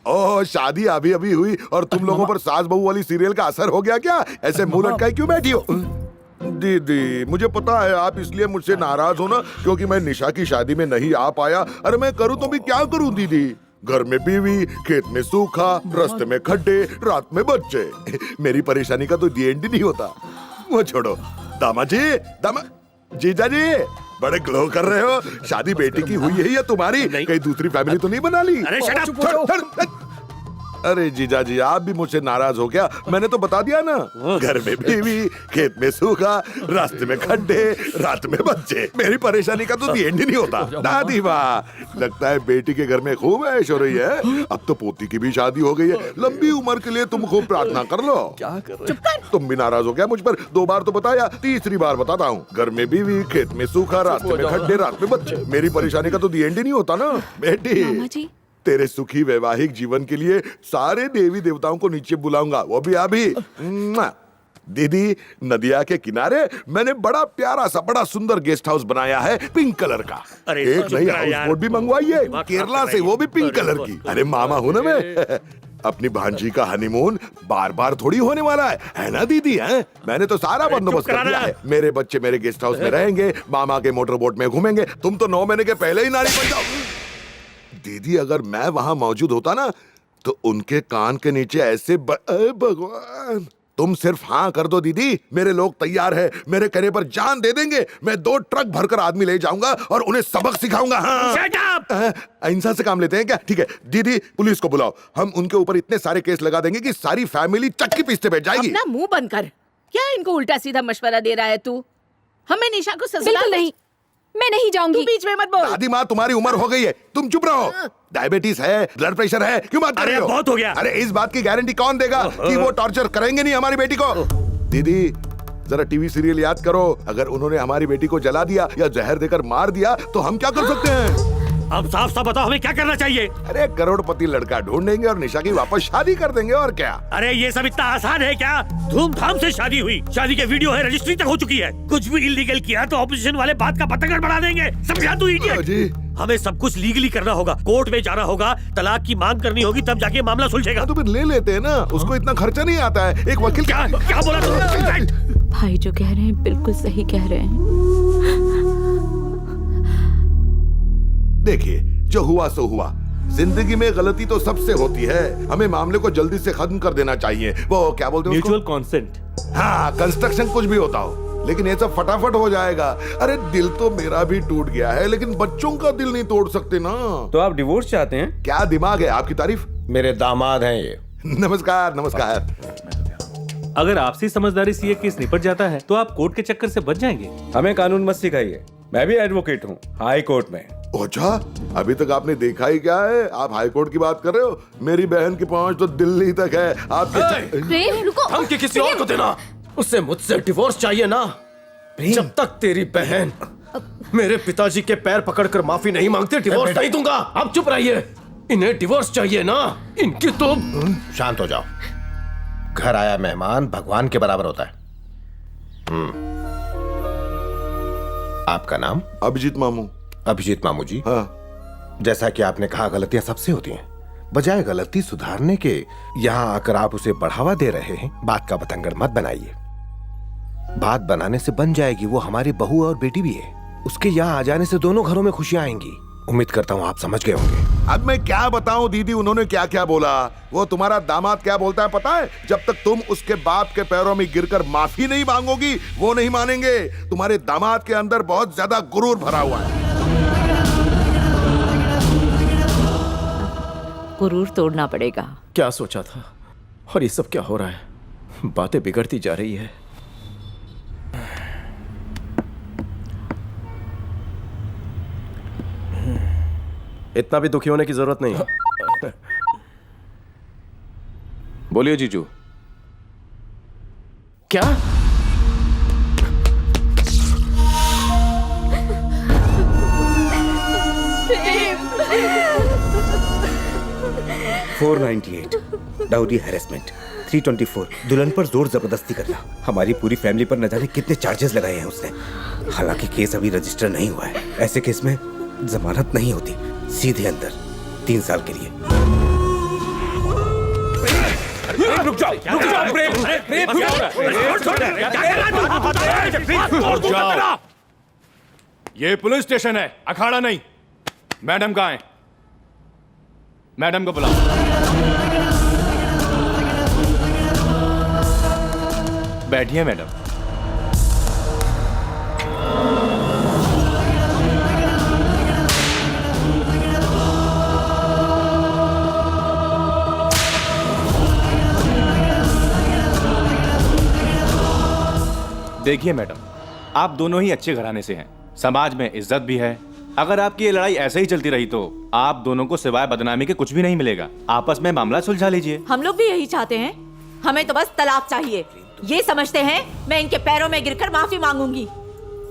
ओह शादी अभी अभी हुई और तुम लोगों पर सास बहू वाली सीरियल का असर हो गया क्या? ऐसे मुंह लटकाए क्यों बैठी हो? दीदी, मुझे पता है आप इसलिए मुझसे नाराज हो ना क्योंकि मैं निशा की शादी में नहीं आ पाया। अरे मैं करूँ तो भी क्या करूँ दीदी? घर में बीवी, खेत में सूखा, रास्ते में खड्डे, रात में बच्चे। मेरी परेशानी का तो एंड ही नहीं होता। वो छोड़ो। दामाजी, जीजा जी, बड़े ग्लो कर रहे हो। शादी बेटी की हुई है या तुम्हारी? कहीं दूसरी फैमिली तो नहीं बना ली? अरे शट अप। अरे जीजा जी, आप भी मुझसे नाराज हो क्या? मैंने तो बता दिया ना, घर में बीवी, खेत में सूखा, रास्ते में खड्डे, रात में बच्चे। मेरी परेशानी का तो एंड ही नहीं होता। दादी वाह, लगता है बेटी के घर में खूब ऐश हो रही है। अब तो पोती की भी शादी हो गई है। लंबी उम्र के लिए तुम खूब प्रार्थना कर लो। क्या कर रहे हो? तुम भी नाराज हो क्या मुझ पर? 2 बार तो बताया, तीसरी बार बताता हूँ। घर में बीवी, खेत में सूखा, रास्ते में खड्डे, रात में बच्चे। मेरी परेशानी का तो एंड ही नहीं होता ना बेटी। तेरे सुखी वैवाहिक जीवन के लिए सारे देवी देवताओं को नीचे बुलाऊंगा, वो भी अभी। दीदी, नदिया के किनारे मैंने बड़ा प्यारा सा बड़ा सुंदर गेस्ट हाउस बनाया है, पिंक कलर का। अरे एक नई हाउस बोट भी मंगवाई है केरला से, वो भी पिंक कलर की। अरे मामा हूं ना मैं। अपनी भांजी का हनीमून बार बार थोड़ी होने वाला है ना दीदी? है मैंने तो सारा बंदोबस्त कर दिया है। मेरे बच्चे मेरे गेस्ट हाउस में रहेंगे, मामा के मोटर बोट में घूमेंगे। तुम तो 9 महीने के पहले ही नारी बन जाओ। दीदी, अगर मैं वहां मौजूद होता ना तो उनके कान के नीचे ऐसे भगवान, तुम सिर्फ हाँ कर दो दीदी, मेरे लोग तैयार है, मेरे कहने पर जान दे देंगे। मैं 2 ट्रक भरकर आदमी ले जाऊंगा और उन्हें सबक सिखाऊंगा। हाँ अहिंसा से काम लेते हैं क्या? ठीक है दीदी, पुलिस को बुलाओ, हम उनके ऊपर इतने सारे केस लगा देंगे कि सारी फैमिली चक्की पीसते बैठ जाएगी। अपना मुंह बंद कर। क्या इनको उल्टा सीधा मशवरा दे रहा है तू? हमें निशा को बिल्कुल नहीं, मैं नहीं जाऊंगी। तू बीच में मत बोल। दादी माँ तुम्हारी उम्र हो गई है, तुम चुप रहो। डायबिटीज है, ब्लड प्रेशर है, क्यों बात कर रहे हो? बहुत हो गया। अरे इस बात की गारंटी कौन देगा कि वो टॉर्चर करेंगे नहीं हमारी बेटी को? दीदी जरा टीवी सीरियल याद करो, अगर उन्होंने हमारी बेटी को जला दिया या जहर देकर मार दिया तो हम क्या कर सकते हैं? अब साफ साफ बताओ हमें क्या करना चाहिए? अरे करोड़पति लड़का ढूंढेंगे और निशा की वापस शादी कर देंगे, और क्या? अरे ये सब इतना आसान है क्या? धूमधाम से शादी हुई, शादी के वीडियो है, रजिस्ट्री तक हो चुकी है। कुछ भी इलीगल किया तो ऑपोजिशन वाले बात का पतंगड़ बढ़ा देंगे, समझा तू इडियट? हमें सब कुछ लीगली करना होगा, कोर्ट में जाना होगा, तलाक की मांग करनी होगी, तब जाके मामला सुलझेगा। तो फिर ले लेते हैं ना, उसको इतना खर्चा नहीं आता है। एक वकील क्या बोला तुमने? भाई जो कह रहे हैं बिल्कुल सही कह रहे हैं। देखिए जो हुआ सो हुआ, जिंदगी में गलती तो सबसे होती है, हमें मामले को जल्दी से खत्म कर देना चाहिए। वो क्या बोलते हैं? Mutual consent. हाँ, कंस्ट्रक्शन कुछ भी होता हो, लेकिन ये सब फटाफट हो जाएगा। अरे दिल तो मेरा भी टूट गया है, लेकिन बच्चों का दिल नहीं तोड़ सकते ना। तो आप डिवोर्स चाहते हैं? क्या दिमाग है आपकी तारीफ? मेरे दामाद हैं ये। नमस्कार नमस्कार। अगर आपसी समझदारी से ये केस निपट जाता है तो आप कोर्ट के चक्कर से बच जाएंगे। हमें कानून मत सिखाइए, मैं भी एडवोकेट हूँ हाई कोर्ट में। अच्छा, अभी तक आपने देखा ही क्या है? आप हाई कोर्ट की बात कर रहे हो? मेरी बहन की पहुंच तो दिल्ली तक है। आपके प्रेम रुको। हम के किसी और को देना, उसे मुझसे डिवोर्स चाहिए ना। जब तक तेरी बहन मेरे पिताजी के पैर पकड़कर माफी नहीं मांगती, डिवोर्स नहीं दूंगा। आप चुप रहिए, इन्हें डिवोर्स चाहिए ना। इनकी तो शांत हो जाओ। घर आया मेहमान भगवान के बराबर होता है। आपका नाम? अभिजीत मामू। अभिजीत मामू जी। हाँ। जैसा कि आपने कहा, गलतियां सबसे होती हैं। बजाय गलती सुधारने के यहां आकर आप उसे बढ़ावा दे रहे हैं। बात का बतंगड़ मत बनाइए, बात बनाने से बन जाएगी। वो हमारी बहू और बेटी भी है, उसके यहाँ आ जाने से दोनों घरों में खुशियां आएंगी। उम्मीद करता हूँ आप समझ गए होंगे। अब मैं क्या बताऊं दीदी, उन्होंने क्या क्या बोला। वो तुम्हारा दामाद क्या बोलता है पता है? जब तक तुम उसके बाप के पैरों में गिरकर माफी नहीं मांगोगी वो नहीं मानेंगे। तुम्हारे दामाद के अंदर बहुत ज्यादा गुरूर भरा हुआ है। गुरूर तोड़ना पड़ेगा। क्या सोचा था और ये सब क्या हो रहा है? बातें बिगड़ती जा रही है। इतना भी दुखी होने की जरूरत नहीं। बोलिए जीजू। क्या? डाउरी हैरेसमेंट, 324 दुल्हन पर जोर जबरदस्ती करना। हमारी पूरी फैमिली पर न जाने कितने चार्जेस लगाए हैं उसने। हालांकि केस अभी रजिस्टर नहीं हुआ है। ऐसे केस में जमानत नहीं होती, सीधे अंदर 3 साल के लिए। रुक जाओ, ये पुलिस स्टेशन है, अखाड़ा नहीं। मैडम कहाँ है? मैडम को बुलाओ। बैठिए मैडम। देखिए मैडम, आप दोनों ही अच्छे घराने से हैं, समाज में इज्जत भी है। अगर आपकी ये लड़ाई ऐसे ही चलती रही तो आप दोनों को सिवाय बदनामी के कुछ भी नहीं मिलेगा। आपस में मामला सुलझा लीजिए। हम लोग भी यही चाहते हैं, हमें तो बस तलाक चाहिए। ये समझते हैं मैं इनके पैरों में गिरकर माफी मांगूंगी,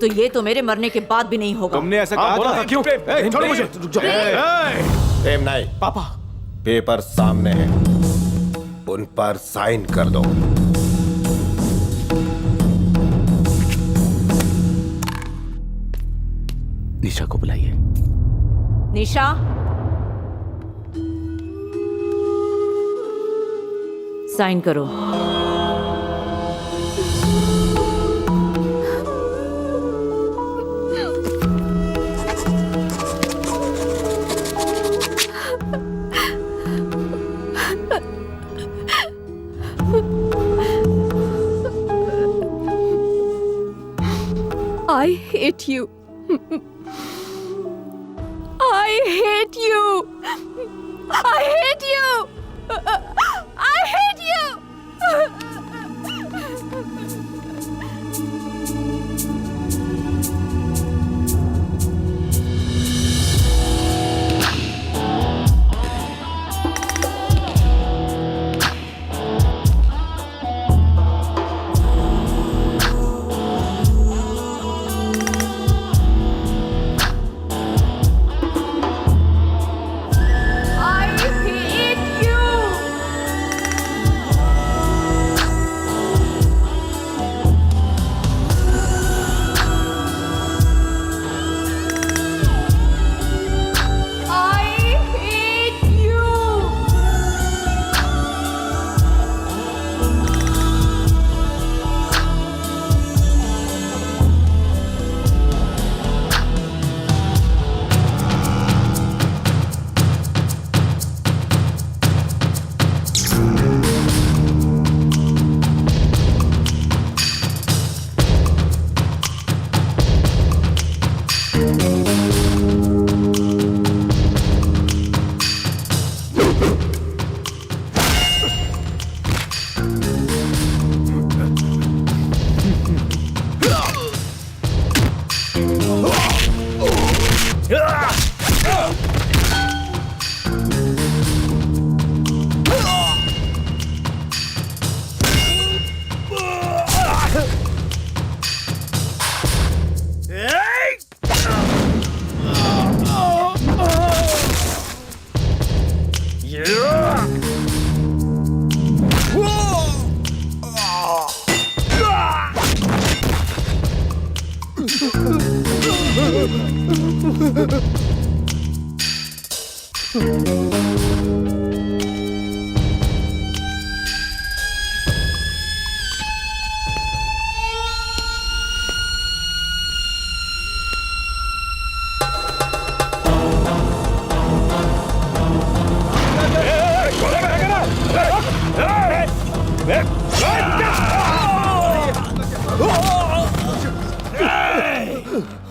तो ये तो मेरे मरने के बाद भी नहीं होगा। तुमने ऐसा कहा था? क्यों? छोड़ो मुझे। प्रेम नहीं पापा, पेपर सामने है, उन पर साइन कर दो। निशा को बुलाइए। निशा, साइन करो। I hate you. I hate you. I hate you. I hate you.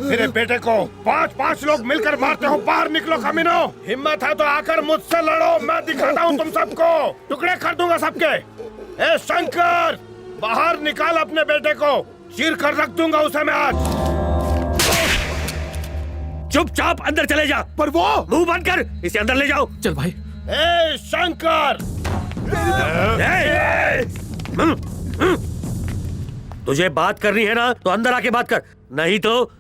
मेरे बेटे को 5-5 लोग मिलकर मारते हो। बाहर निकलो कमीनो। हिम्मत है तो आकर मुझसे लड़ो, मैं दिखाता हूँ तुम सबको। टुकड़े कर दूंगा सबके। ए शंकर, बाहर निकाल अपने बेटे को, चीर कर रख दूंगा उसे मैं आज। चुपचाप अंदर चले जा। पर वो मुंह बंद कर, इसे अंदर ले जाओ। चल भाई। ए शंकर, तुझे बात करनी है ना तो अंदर आके बात कर, नहीं तो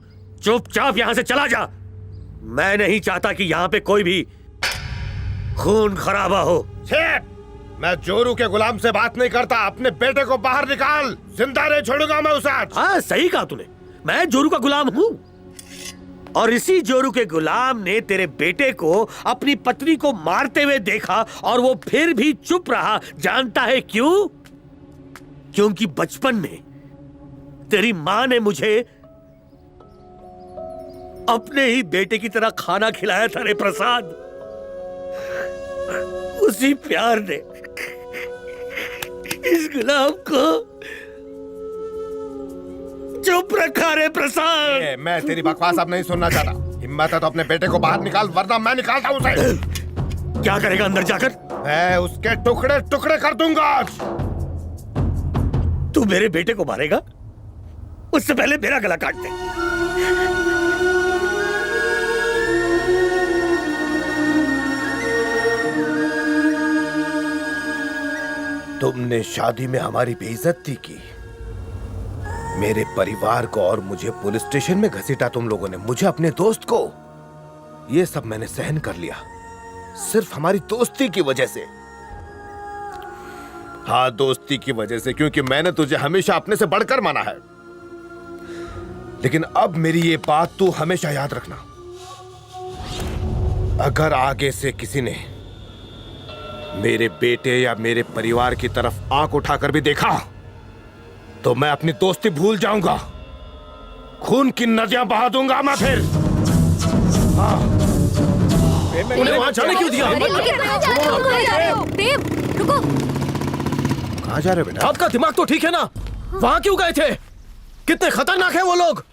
चुपचाप यहाँ से चला जा। मैं नहीं चाहता कि यहाँ पे कोई भी खून खराबा हो। मैं जोरू के गुलाम से बात नहीं करता। अपने बेटे को बाहर निकाल, जिंदा नहीं छोड़ूंगा मैं उसे आज। हाँ सही कहा तूने, मैं जोरू का गुलाम हूँ। और इसी जोरू के गुलाम ने तेरे बेटे को अपनी पत्नी को मारते हुए देखा और वो फिर भी चुप रहा। जानता है क्यों? क्योंकि बचपन में तेरी माँ ने मुझे अपने ही बेटे की तरह खाना खिलाया था रे प्रसाद। उसी प्यार ने इस गुलाम को चुप रखा रे प्रसाद। मैं तेरी बकवास अब नहीं सुनना चाहता। हिम्मत है तो अपने बेटे को बाहर निकाल, वरना मैं निकालता हूँ उसे। क्या करेगा अंदर जाकर? मैं उसके टुकड़े टुकड़े कर दूंगा आज। तू मेरे बेटे को मारेगा? उससे पहले मेरा गला काट दे। तुमने शादी में हमारी बेइज्जती की, मेरे परिवार को और मुझे पुलिस स्टेशन में घसीटा तुम लोगों ने, मुझे अपने दोस्त को। ये सब मैंने सहन कर लिया सिर्फ हमारी दोस्ती की वजह से। हाँ, दोस्ती की वजह से, क्योंकि मैंने तुझे हमेशा अपने से बढ़कर माना है। लेकिन अब मेरी ये बात तू हमेशा याद रखना, अगर आगे से किसी ने मेरे बेटे या मेरे परिवार की तरफ आंख उठाकर भी देखा तो मैं अपनी दोस्ती भूल जाऊंगा, खून की नदियां बहा दूंगा मैं फिर। उन्हें वहां जाने क्यों दिया? देव, रुको। कहां जा रहे बेटा? आपका दिमाग तो ठीक है ना? वहां क्यों गए थे? कितने खतरनाक है वो लोग।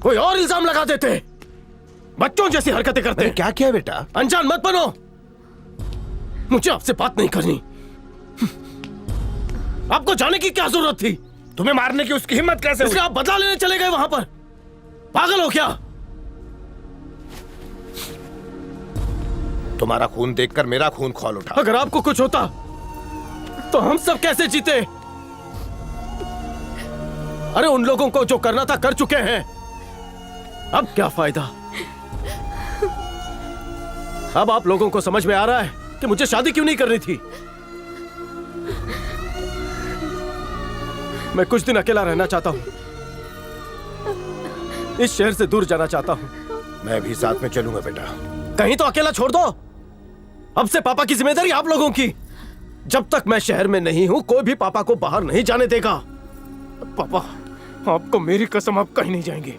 कोई और इल्जाम लगा देते। बच्चों जैसी हरकतें करते। क्या किया बेटा? अनजान मत बनो, मुझे आपसे बात नहीं करनी। आपको जाने की क्या जरूरत थी? तुम्हें मारने की उसकी हिम्मत कैसे हुई? इसलिए आप बदला लेने चले गए वहां पर? पागल हो क्या? तुम्हारा खून देखकर मेरा खून खौल उठा। अगर आपको कुछ होता तो हम सब कैसे जीते? अरे उन लोगों को जो करना था कर चुके हैं, अब क्या फायदा? अब आप लोगों को समझ में आ रहा है कि मुझे शादी क्यों नहीं करनी थी। मैं कुछ दिन अकेला रहना चाहता हूं, इस शहर से दूर जाना चाहता हूं। मैं भी साथ में चलूंगा बेटा। कहीं तो अकेला छोड़ दो। अब से पापा की जिम्मेदारी आप लोगों की। जब तक मैं शहर में नहीं हूं, कोई भी पापा को बाहर नहीं जाने देगा। पापा, आपको मेरी कसम, आप कहीं नहीं जाएंगे।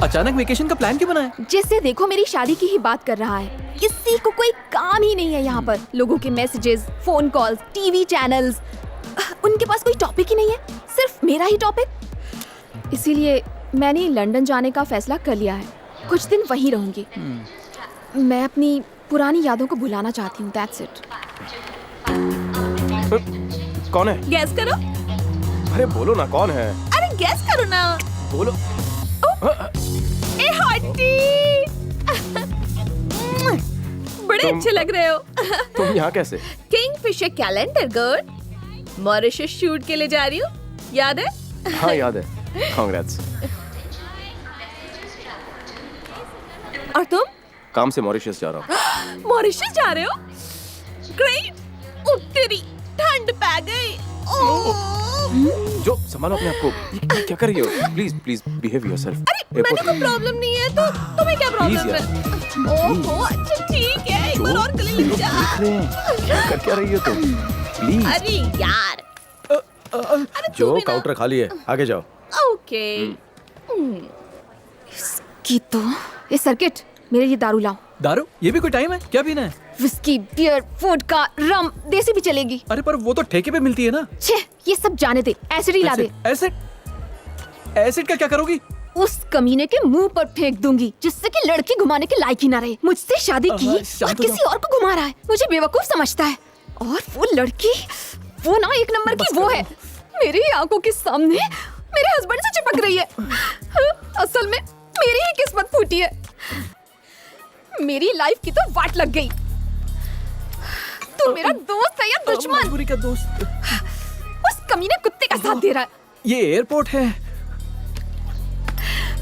अचानक वेकेशन का प्लान क्यों बनाया? जिससे देखो मेरी शादी की ही बात कर रहा है। किसी को कोई काम ही नहीं है यहाँ पर। लोगों के messages, phone calls, TV channels, उनके पास कोई टॉपिक ही नहीं है, सिर्फ मेरा ही टॉपिक। इसीलिए मैंने लंदन जाने का फैसला कर लिया है। कुछ दिन वहीं रहूंगी। मैं अपनी पुरानी यादों को भुलाना चाहती हूँ। That's it। कौन है? गैस करो। अरे बोलो ना, कौन है? अरे गैस करो ना। बोलो। ए हॉटी, बड़े अच्छे लग रहे हो। तुम यहाँ कैसे? Kingfisher calendar good. Mauritius shoot के लिए जा रही हूँ, याद है? हाँ याद है। कांग्रेट्स। और तुम? काम से मॉरिशस जा रहा हूँ। मॉरिशस जा रहे हो? ग्रेट। तेरी ठंड पै गई। जो संभालो अपने आप को। ये क्या कर रही हो? Please please behave yourself. अरे मैंने कोई प्रॉब्लम नहीं है, तो तुम्हें क्या प्रॉब्लम है? ओहो अच्छा ठीक है, एक बार और गले लग जा। कर क्या रही हो तुम? प्लीज। अरे यार। अरे जो काउंटर खाली है, आगे जाओ। ओके। इसकी तो ये सर्किट, मेरे लिए दारू लाओ। दारू? ये भी कोई टाइम है? क्या पीना है? विस्की, बियर, वोडका, रम, देसी भी चलेगी। अरे पर वो तो ठेके पे मिलती है ना। छे, ये सब जाने दे। एसिड ही ला दे। एसिड? एसिड का क्या करोगी? उस कमीने के मुंह पर फेंक दूंगी, जिससे कि लड़की घुमाने के लायक ही ना रहे। मुझसे शादी की और किसी और को घुमा रहा है, मुझे बेवकूफ समझता है। और वो लड़की, वो ना एक नंबर की वो है, मेरी आंखों के सामने मेरे हस्बैंड से चिपक रही है। असल में मेरी ही किस्मत फूटी है। मेरी लाइफ की तो वाट लग गई। तू मेरा दोस्त है या दुश्मन? मजबूरी का दोस्त। उस कमीने कुत्ते का साथ दे रहा है। ये एयरपोर्ट है।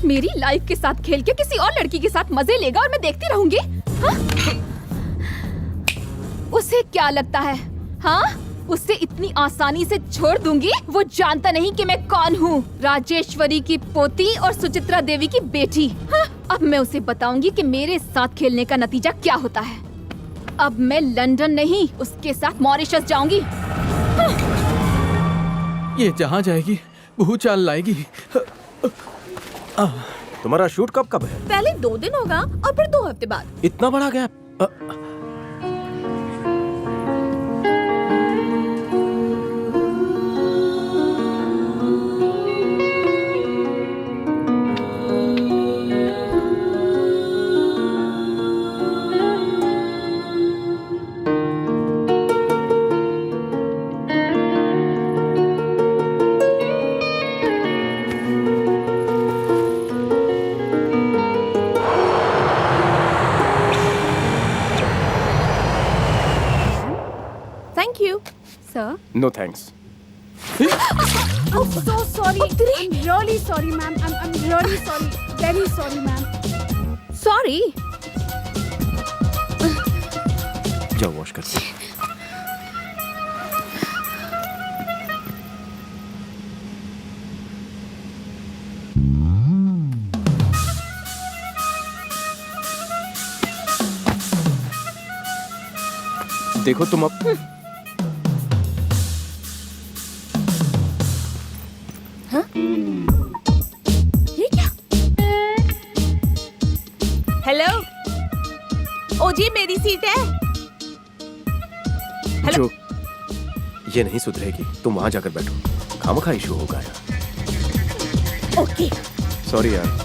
मेरी लाइफ के साथ खेल के किसी और लड़की के साथ मजे लेगा और मैं देखती रहूंगी? हाँ? उसे क्या लगता है? हाँ? उसे इतनी आसानी से छोड़ दूंगी? वो जानता नहीं कि मैं कौन हूँ। राजेश्वरी की पोती और सुचित्रा देवी की बेटी। हाँ? अब मैं उसे बताऊंगी कि मेरे साथ खेलने का नतीजा क्या होता है। अब मैं लंदन नहीं, उसके साथ मॉरिशस जाऊंगी। हाँ? ये जहाँ जाएगी वो चाल लाएगी। तुम्हारा शूट कब है? पहले 2 दिन होगा और फिर 2 हफ्ते बाद। इतना बड़ा gap? Thank you, sir. No thanks. I'm so sorry. I'm really sorry, ma'am. I'm really sorry. Very sorry, ma'am. Sorry. जाओ वॉश करते। देखो तुम अब ये क्या? हेलो, ओ जी मेरी सीट है। जो ये नहीं सुधरेगी, तुम वहां जाकर बैठो, खामखा इशू होगा यार। ओके। सॉरी यार।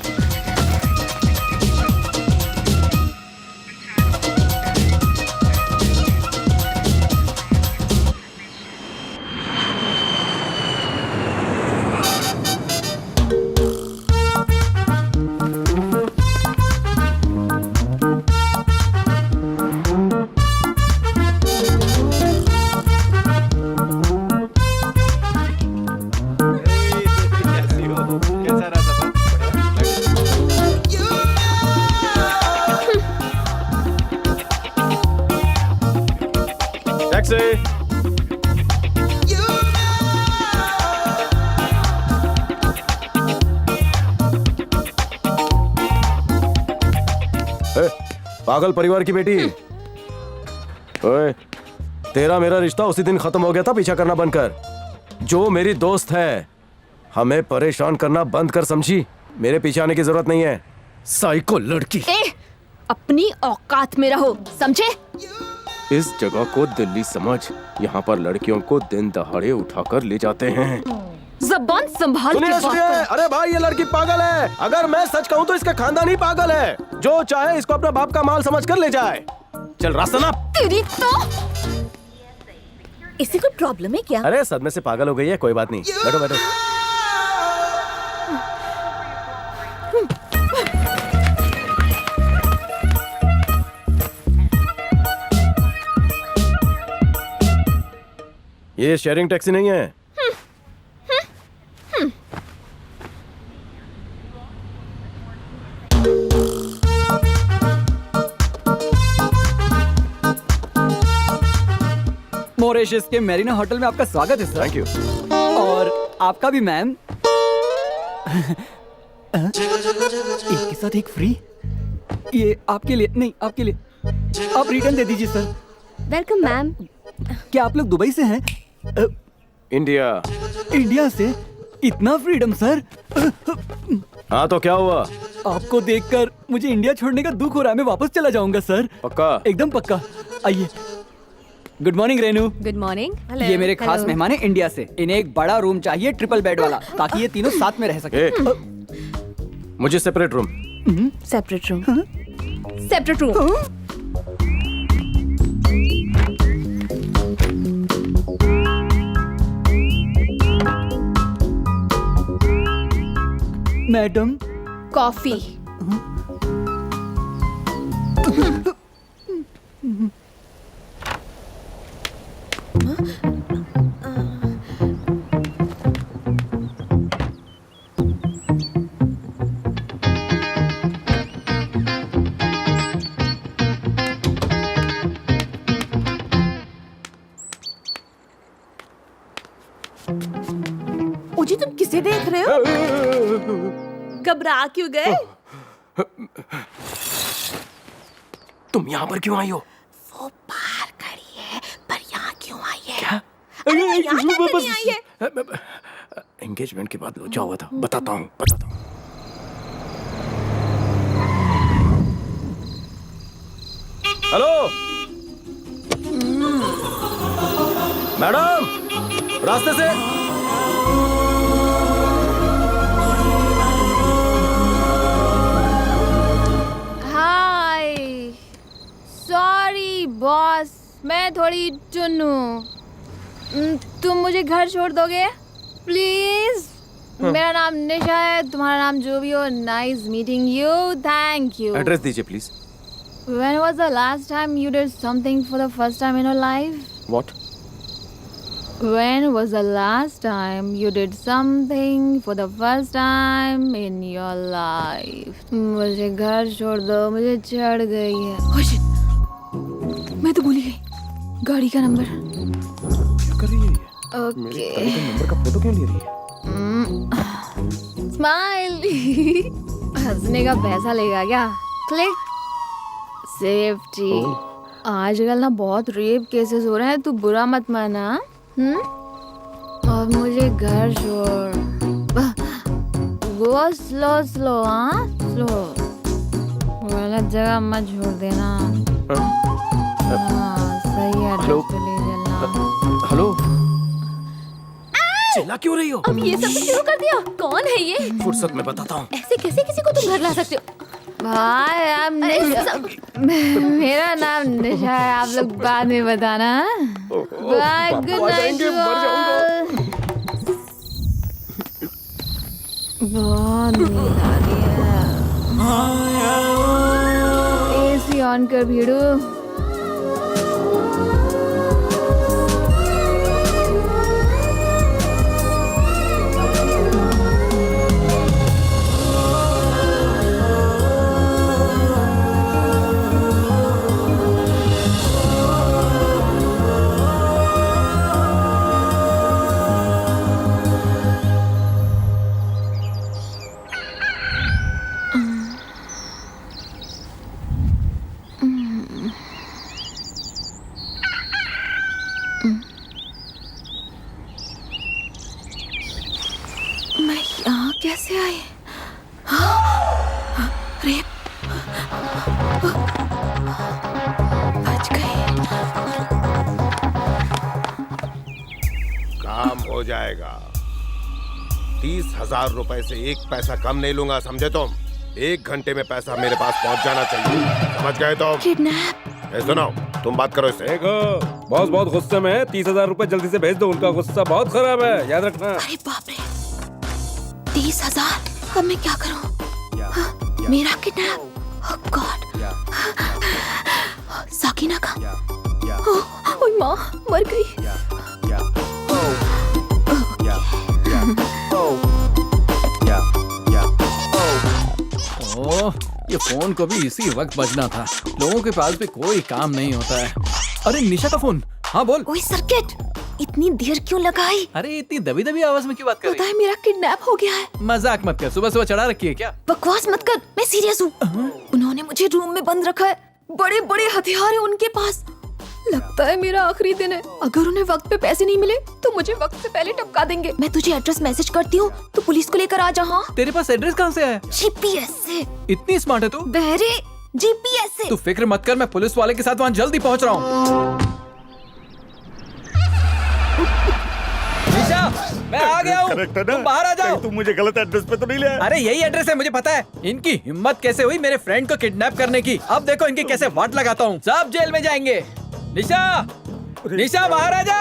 पागल परिवार की बेटी, ओए, तेरा मेरा रिश्ता उसी दिन खत्म हो गया था पीछा करना बंद कर। जो मेरी दोस्त है, हमें परेशान करना बंद कर, समझी? मेरे पीछे आने की जरूरत नहीं है, साइको लड़की। अपनी औकात में रहो, समझे? इस जगह को दिल्ली समझ, यहाँ पर लड़कियों को दिन दहाड़े उठाकर ले जाते हैं। ज़बान संभाल के बात सुनिए, कर। अरे भाई ये लड़की पागल है। अगर मैं सच कहूँ तो इसका खानदान ही पागल है। जो चाहे इसको अपना बाप का माल समझ कर ले जाए। चल रास्ता ना। तेरी तो इसे कोई प्रॉब्लम है क्या? अरे सदमे से पागल हो गई है, कोई बात नहीं, बैठो बैठो। ये शेयरिंग टैक्सी नहीं है। मॉरिशस के मेरीना होटल में आपका स्वागत है सर। Thank you. और आपका भी मैम। एक के साथ एक फ्री। ये आपके लिए नहीं, आपके लिए। आप रिटर्न दे दीजिए सर। Welcome ma'am. क्या आप लोग दुबई से हैं? इंडिया। इंडिया से? इतना फ्रीडम सर। हाँ तो क्या हुआ? आपको देखकर मुझे इंडिया छोड़ने का दुख हो रहा है। मैं वापस चला जाऊंगा सर। पक्का? एकदम पक्का। आइए। Good morning Renu. Good morning. ये मेरे खास मेहमान हैं इंडिया से। इन्हें एक बड़ा रूम चाहिए, ट्रिपल बेड वाला, ताकि ये तीनों साथ में रह सके। मुझे separate room. Separate room. Separate room. Madam coffee. ओजी तुम किसे देख रहे हो? घबरा क्यों गए? तुम यहाँ पर क्यों आई हो? वो बाहर खड़ी है, पर यहाँ क्यों आई है? क्या? अरे यहाँ क्या करने आई है? एंगेजमेंट के बाद लोचा हुआ था, बताता हूँ बताता हूँ। हेलो मैडम, रास्ते से। हाय, सॉरी बॉस, मैं थोड़ी चुन्नू। तुम मुझे घर छोड़ दोगे प्लीज? मेरा नाम निशा है, तुम्हारा नाम जो भी हो। Nice meeting you, thank you. Address दीजिए please. When was the last time you did something for the first time in your life? What? When was the last time you did something for the first time in your life? मुझे घर छोड़ दो, मुझे चढ़ गई है। Oh shit! मैं तो भूल गई गाड़ी का नंबर। क्या कर रही है ये? Okay. मेरे गाड़ी के नंबर का फोटो क्यों ले रही है? स्माइल। हंसने का पैसा लेगा क्या? क्लिक। सेफ्टी। आजकल ना बहुत रेप केसेस हो रहे हैं, तू बुरा मत माना। अब मुझे घर छोड़। वो स्लो स्लो, हाँ स्लो, गलत जगह मत छोड़ देना। हाँ, सही एड्रेस पे ले जाना। हेलो, चिल्ला क्यों रही हो? अब ये सब शुरू कर दिया? कौन है ये? फुर्सत में बताता हूँ। ऐसे कैसे किसी को तुम घर ला सकते हो? भाई आप मेरा नाम निशा है, आप लोग बाद में बताना। Bye, good night. बहुत नींद आ रही है। एसी ऑन कर भीड़ू। कैसे आए? रेप, बच गए। काम हो जाएगा। 30,000 रुपए से एक पैसा कम नहीं लूंगा, समझे तुम? 1 घंटे में पैसा मेरे पास पहुंच जाना चाहिए, समझ गए तुम? किडनैप। सुनो, तुम बात करो इससे। बॉस बहुत गुस्से में है, 30,000 रुपए जल्दी से भेज दो, उनका गुस्सा बहुत खराब है, याद रखना। अरे बाप रे, 30,000? अब मैं क्या करूं? मेरा किडनैप? ओह गॉड। साकिना का? ओह माँ, मर गई। ओह, ये फोन को भी इसी वक्त बजना था। लोगों के पास भी कोई काम नहीं होता है। अरे निशा का फोन। हाँ बोल। ओए सर्किट, इतनी देर क्यों लगाई? अरे इतनी दबी दबी आवाज में क्यों बात कर रही पता है मेरा किडनैप हो गया है। मजाक मत कर, सुबह सुबह चढ़ा रखी है क्या? बकवास मत कर, मैं सीरियस हूँ। उन्होंने मुझे रूम में बंद रखा है, बड़े बड़े हथियार है उनके पास। लगता है मेरा आखिरी दिन है। अगर उन्हें वक्त पे पैसे नहीं मिले तो मुझे वक्त से पहले टपका देंगे। मैं तुझे एड्रेस मैसेज करती हूँ, तो पुलिस को लेकर आ जा। हाँ, तेरे पास एड्रेस कहाँ से है? जीपीएस से। इतनी स्मार्ट है तू? बहरे, जीपीएस से। तू फिक्र मत कर, मैं पुलिस वाले के साथ वहाँ जल्दी पहुँच रहा हूँ। निशा, मैं आ गया हूँ। तुम बाहर आ जाओ। तुम मुझे गलत एड्रेस पे तो नहीं ले आए? अरे यही एड्रेस है, मुझे पता है। इनकी हिम्मत कैसे हुई मेरे फ्रेंड को किडनैप करने की। अब देखो इनकी कैसे वाट लगाता हूँ। सब जेल में जाएंगे। निशा, निशा बाहर आ जा।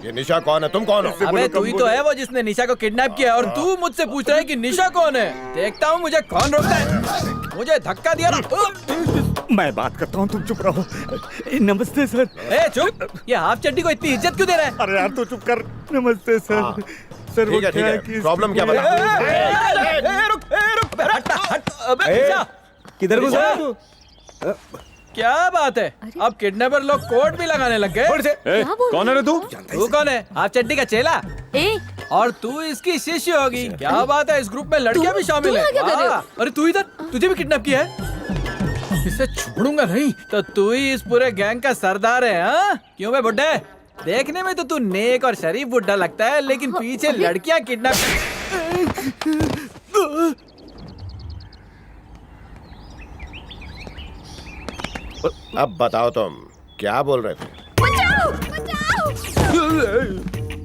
ये निशा कौन है? तुम कौन हो? अबे तू ही तो है वो जिसने निशा को किडनैप किया, और तू मुझसे पूछ रहा है कि निशा कौन है। देखता हूँ मुझे कौन रोकता है। मुझे धक्का दिया ना। मैं बात करता हूँ, तुम चुप रहो। नमस्ते सर। ए चुप, ये हाफ चड्डी को इतनी इज्जत क्यों दे रहा है? अरे यार तू चुप कर। नमस्ते सर। सर वो क्या है कि प्रॉब्लम क्या बता? किधर घुसा तू? क्या बात है, अब किडनैपर लोग कोर्ट भी लगाने लग गए। कौन है तू? तू कौन है? हाफ चड्डी का चेला? और तू इसकी शिष्य होगी। क्या बात है, इस ग्रुप में लड़कियां भी शामिल है। अरे तू इधर, तुझे भी किडनैप किया है? इसे छोड़ूंगा नहीं। तो तू ही इस पूरे गैंग का सरदार है? हाँ क्यों बे बुड्ढे? देखने में तो तू नेक और शरीफ बुड्ढा लगता है, लेकिन पीछे लड़कियां किडनैप। अब बताओ तुम क्या बोल रहे थे? बचाओ, बचाओ।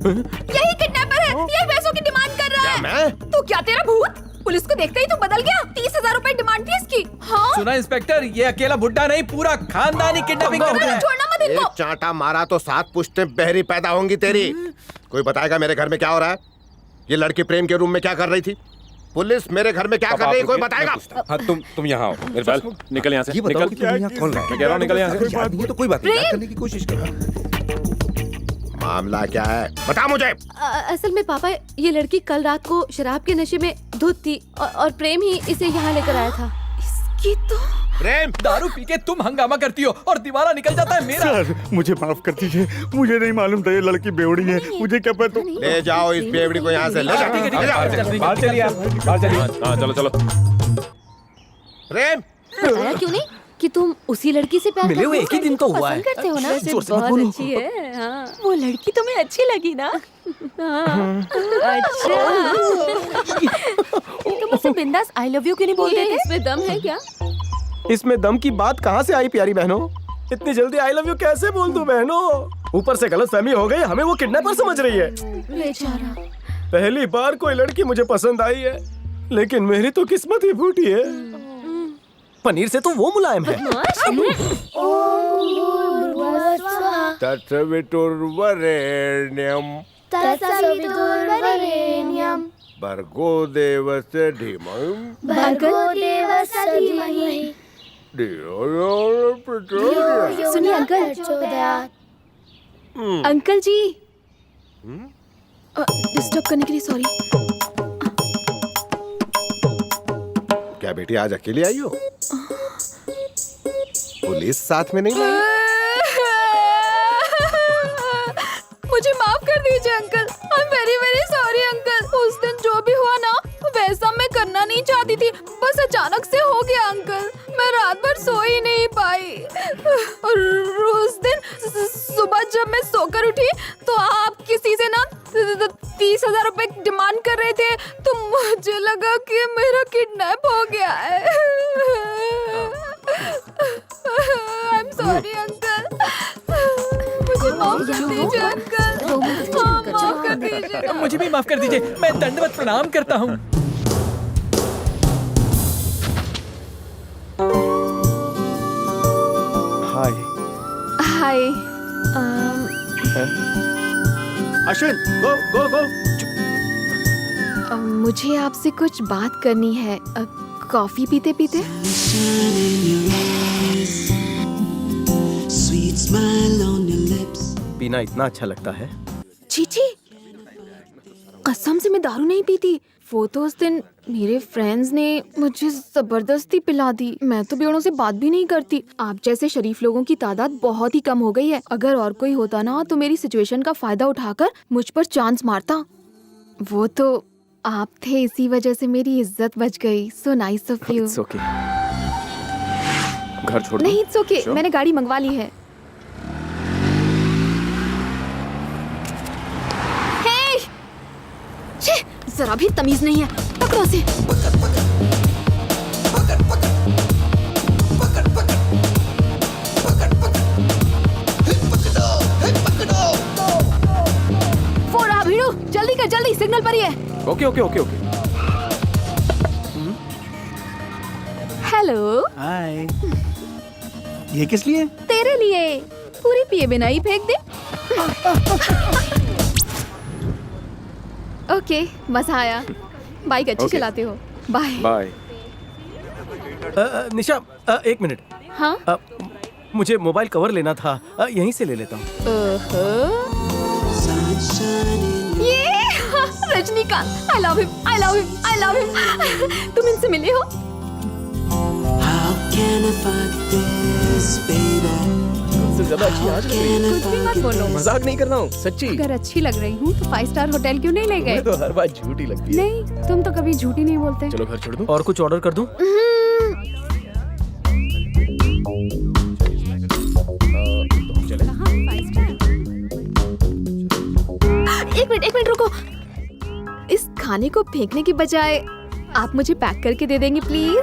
यही किडनैपर है, यही पैसों की डिमांड कर रहा है। मैं? तू क्या तेरा भूत? पुलिस को देखते ही तू बदल गया। 30,000 रुपए डिमांड थी इसकी। हाँ? सुना इंस्पेक्टर, ये अकेला बुड्ढा नहीं, पूरा खानदानी किडनैपिंग कर रहा है। छोड़ना मत इनको। एक चांटा मारा तो 7 पुश्तें बहरी पैदा होंगी तेरी। कोई बताएगा मेरे घर में क्या हो रहा है? ये लड़की प्रेम के रूम में क्या कर रही थी? पुलिस मेरे घर में क्या कर रही है? कोई बताएगा? हाँ तुम यहाँ आओ मेरे बाल। निकल यहाँ से। ये बताओ कि तुम यहाँ खोल रहे हो? मैं कह रहा हूँ निकल यहाँ से। ये तो कोई बात नहीं, बात करने की कोशिश कर। मामला क्या है? बता मुझे। असल में पापा, ये लड़की कल रात को शराब के नशे में धुत थी और प्रेम ही इसे यहाँ लेकर आया था। इसकी तो प्रेम दारू पी के तुम हंगामा करती हो और दीवारा निकल जाता है मेरा। सर मुझे माफ कर दीजिए, मुझे नहीं मालूम था ये लड़की बेवड़ी है। मुझे क्या पता। ले जाओ इस बेवड़ी को यहाँ से। ले जाओ। बाहर चलिए आप, बाहर चलिए। हाँ चलो चलो। प्रेम आया क्यों नहीं? कि तुम उसी लड़की से प्यार मिले हुए करते हो, एक ही दिन तो लड़की को हुआ है। पसंद करते हो ना? वैसे जोर से मत बहुत बोलो। अच्छी है। हाँ, वो लड़की तुम्हें अच्छी लगी ना? हाँ, अच्छा। तुम उसे बिंदास आई लव यू क्यों नहीं बोलते थे? इसमें दम है क्या? इसमें दम की बात कहाँ से आई प्यारी बहनों? इतनी जल्दी आई लव यू कैसे बोल दूं बहनों? ऊपर से गलतफहमी हो गई, हमें वो किडनैपर समझ रही है। बेचारा। पहली बार कोई लड़की मुझे पसंद आई है, लेकिन मेरी तो किस्मत ही फूटी है। पनीर से तो वो मुलायम है। तत्सवितुर्वरेण्यम तत्सवितुर्वरेण्यम भर्गो देवस्य धीमहि भर्गो देवस्य धीमहि धियो यो प्रचोदयात्। सुनिए अंकल। अंकल जी, डिस्टर्ब करने के लिए सॉरी। क्या बेटी आज अकेले आई हो? पुलिस साथ में नहीं आई? मुझे माफ कर दीजिए uncle. I am very very sorry uncle. उस दिन जो भी हुआ ना वैसा मैं करना नहीं चाहती थी, बस अचानक से हो गया अंकल। मैं रात भर सो ही नहीं पाई और उस दिन सुबह जब मैं सोकर उठी तो आप किसी से ना 30,000 रुपए डिमांड कर रहे थे, तो मुझे लगा कि मेरा किडनैप हो गया है। आई एम सॉरी अंकल, मुझे माफ कर दीजिए अंकल। हाँ, माफ कर दीजिए। मुझे भी माफ कर दीजिए, मैं दंडवत प्रणाम करता हूँ। हाय। हाय। अश्विन, गो गो गो। मुझे आपसे कुछ बात करनी है। कॉफी पीते पीते? पीना इतना अच्छा लगता है। चीची, कसम से मैं दारू नहीं पीती। वो तो उस दिन मेरे फ्रेंड्स ने मुझे जबरदस्ती पिला दी। मैं तो बेवड़ों से बात भी नहीं करती। आप जैसे शरीफ लोगों की तादाद बहुत ही कम हो गई है। अगर और कोई होता ना तो मेरी सिचुएशन का फायदा उठाकर मुझ पर चांस मारता। वो तो आप थे, इसी वजह से मेरी इज्जत बच गई। So nice of you. It's okay. घर छोड़ दूं? नहीं, इट्स ओके। Sure? मैंने गाड़ी मंगवा ली है। हे! छे! जरा भी तमीज नहीं है। पकड़ो से। वो रहा भीड़ू, जल्दी कर, जल्दी, सिग्नल पर ही है। Okay okay okay okay. Hello. Hi. ये किस लिए? तेरे लिए। पूरी पिए बिना ही फेंक दे। ओके, मजा आया। बाइक अच्छी Okay. चलाते हो। बाय। बाय। निशा, एक मिनट। हाँ? मुझे मोबाइल कवर लेना था, यहीं से ले लेता हूँ। ये Rajinikanth, I love him, I love him, I love him. तुम इनसे मिले हो? तुमसे ज्यादा अच्छी आज लग रही है। कुछ भी मत बोलो। मजाक नहीं कर रहा हूँ, सच्ची। अगर अच्छी लग रही हूँ तो 5 स्टार होटल क्यों नहीं ले गए? तुम्हें तो हर बात झूठी लगती है। नहीं, तुम तो कभी झूठी नहीं बोलते। चलो घर छोड़ दूं? और कुछ ऑर्डर कर दूं? एक मिनट रुको। इस खाने को फेंकने के बजाय आप मुझे पैक करके दे देंगे प्लीज?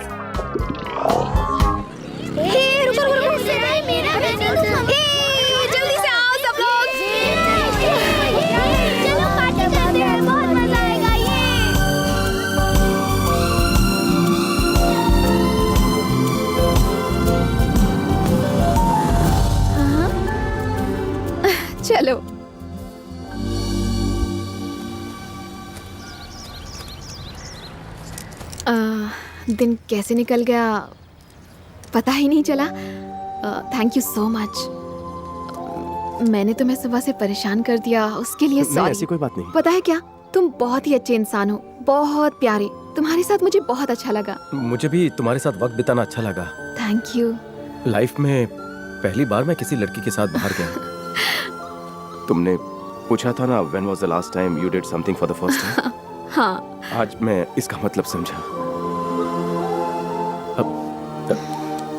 रुको। जल्दी से आओ सब लोग। चलो पार्टी करते हैं, बहुत मजा आएगा ये। चलो। दिन कैसे निकल गया पता ही नहीं चला। Thank you so much. मैंने तुम्हें सुबह से परेशान कर दिया, उसके लिए नहीं, सॉरी। ऐसी कोई बात नहीं। पता है क्या, तुम बहुत ही अच्छे इंसान हो, बहुत प्यारे। तुम्हारे साथ मुझे बहुत अच्छा लगा। मुझे भी तुम्हारे साथ वक्त बिताना अच्छा लगा। Thank you. लाइफ में पहली बार मैं किसी लड़की के साथ बाहर गया। तुमने पूछा था ना, when was the last time you did something for the first time? हाँ। आज मैं इसका मतलब समझा।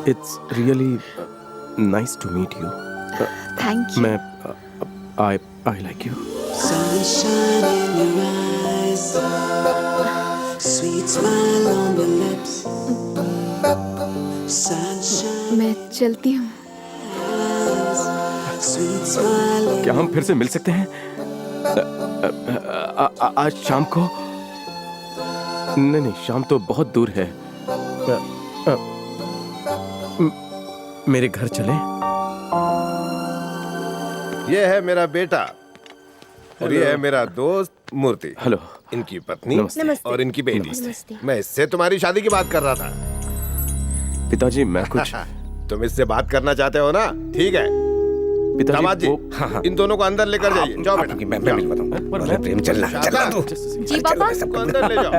It's really nice to meet you. Thank you. मैं I like you. Sunshine in your eyes, sweet smile on the lips. Sunshine, मैं चलती हूँ। sweet smile. क्या हम फिर से मिल सकते हैं आज शाम को? नहीं, शाम तो बहुत दूर है। मेरे घर चलें? ये है मेरा बेटा और ये है मेरा दोस्त मूर्ति। हेलो। इनकी पत्नी नमस्ते। और इनकी बेटी। नमस्ते। मैं इससे तुम्हारी शादी की बात कर रहा था। पिताजी मैं कुछ तुम इससे बात करना चाहते हो ना? ठीक है पिताजी। दामाद जी, इन दोनों को अंदर लेकर जाइए। जाओ बेटा। मैं मिलवाता हूँ। प्रेम चलना तू। जी पापा। सबको अंदर ले जाओ।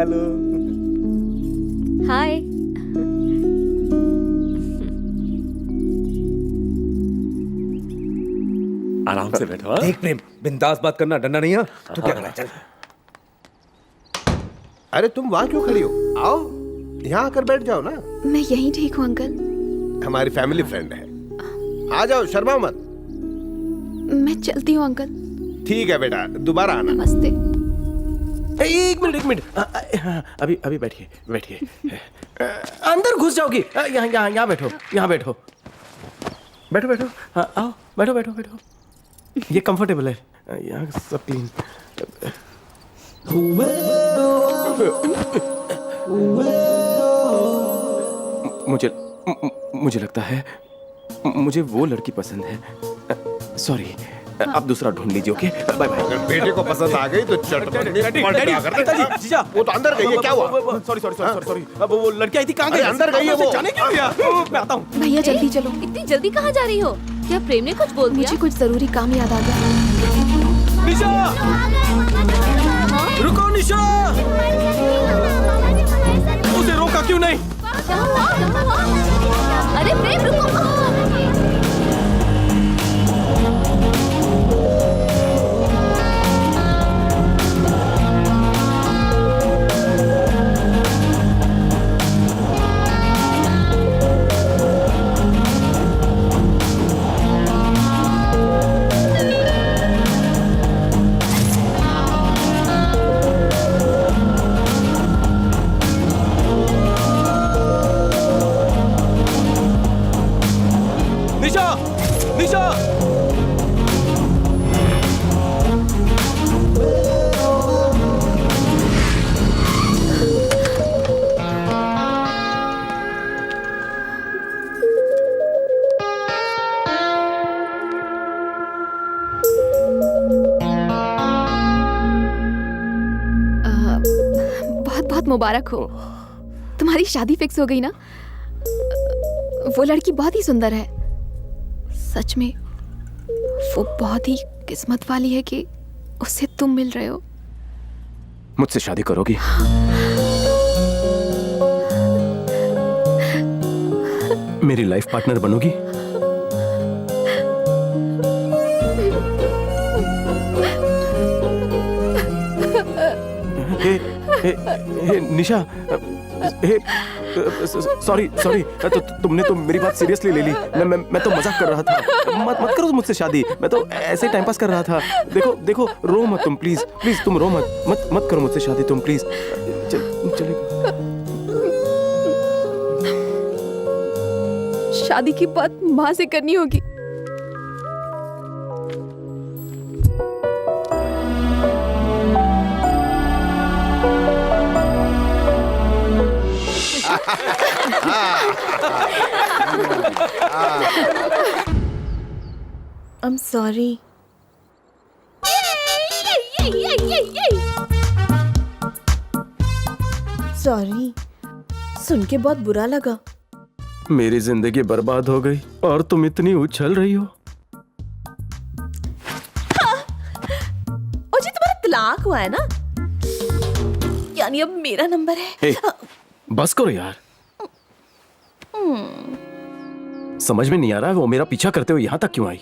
हाय। आराम से बैठो। देख प्रेम, बिंदास बात करना, डरना नहीं है। तू क्या करना है? चल। अरे तुम वहाँ क्यों खड़ी हो? आओ यहाँ आकर बैठ जाओ ना। मैं यहीं ठीक हूँ अंकल। हमारी फैमिली फ्रेंड है। आ जाओ, शर्मा मत। मैं चलती हूँ अंकल। ठीक है बेटा, दोबारा आना। नमस्ते। एक मिनट अभी बैठिए। अंदर घुस जाओगी। यहाँ बैठो। हाँ, आओ बैठो। ये कंफर्टेबल है। यहाँ सब क्लीन। मुझे लगता है मुझे वो लड़की पसंद है। सॉरी, आप दूसरा ढूंढ लीजिए। Okay, bye bye. अगर बेटे को पसंद आ गई तो जीजा, वो तो अंदर गई है। क्या हुआ? सॉरी। अब वो लड़की आई थी, कहाँ गई? अंदर गई है वो। जाने क्यों दिया? मैं आता हूँ। भैया जल्दी चलो। इतनी जल्दी कहाँ जा रही हो? क्या प्रेम ने कुछ बोल दिया? मुझे कुछ जरूरी काम याद आ गया। निशा, रुको निशा। उसे रोका क्यों नहीं? क्या हुआ? अरे प्रेम रुको। निशा। बहुत मुबारक हो। तुम्हारी शादी फिक्स हो गई ना? वो लड़की बहुत ही सुंदर है। सच में वो बहुत ही किस्मत वाली है कि उससे तुम मिल रहे हो। मुझसे शादी करोगी? मेरी लाइफ पार्टनर बनोगी? हे निशा, सॉरी तो तुमने तो मेरी बात सीरियसली ले ली। मैं तो मजाक कर रहा था। मत करो मुझसे शादी। मैं तो ऐसे टाइम पास कर रहा था। देखो रो मत तुम, प्लीज तुम रो मत करो मुझसे शादी तुम, प्लीज। चलेगा। शादी की बात माँ से करनी होगी। I'm sorry. Sorry. सुन के बहुत बुरा लगा। मेरी जिंदगी बर्बाद हो गई और तुम इतनी उछल रही हो। और जी तुम्हारा तलाक हुआ है ना? यानी अब मेरा नंबर है। बस करो यार। समझ में नहीं आ रहा है वो मेरा पीछा करते हुए यहां तक क्यों आई।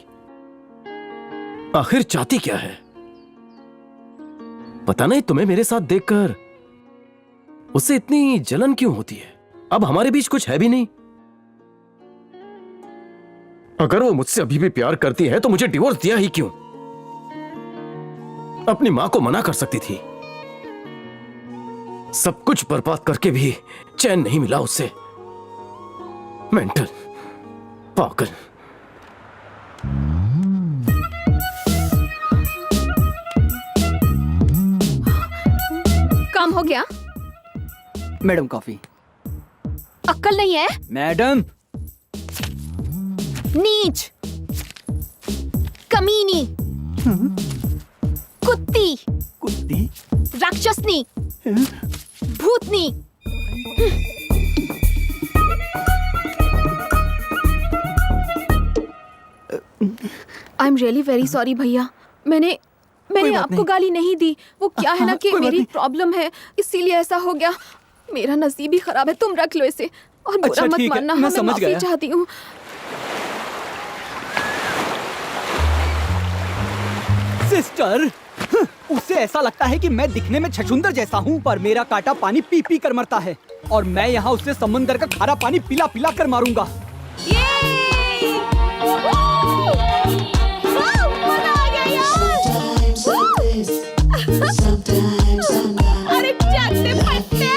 आखिर चाहती क्या है? पता नहीं तुम्हें मेरे साथ देखकर उससे इतनी जलन क्यों होती है। अब हमारे बीच कुछ है भी नहीं। अगर वो मुझसे अभी भी प्यार करती है तो मुझे डिवोर्स दिया ही क्यों? अपनी मां को मना कर सकती थी। सब कुछ बर्बाद करके भी चैन नहीं मिला उससे। मेंटल पागल। काम हो गया? Madam coffee. अक्ल नहीं है? मैडम नीच, कमीनी, कुत्ती, कुत्ती, राक्षसनी, भूतनी। I am really very sorry भैया। मैंने आपको गाली नहीं दी। वो क्या है ना कि मेरी प्रॉब्लम है, इसीलिए ऐसा हो गया। मेरा नसीब ही खराब है। तुम रख लो इसे और बुरा मत मानना। मैं माफी चाहती हूँ। सिस्टर, उसे ऐसा लगता है कि मैं दिखने में छछूंदर जैसा हूँ, पर मेरा काटा पानी पी पी कर मरता है और मैं यहाँ उससे समंदर का खारा पानी पिला पिला कर मारूंगा। अरे जाते फटते।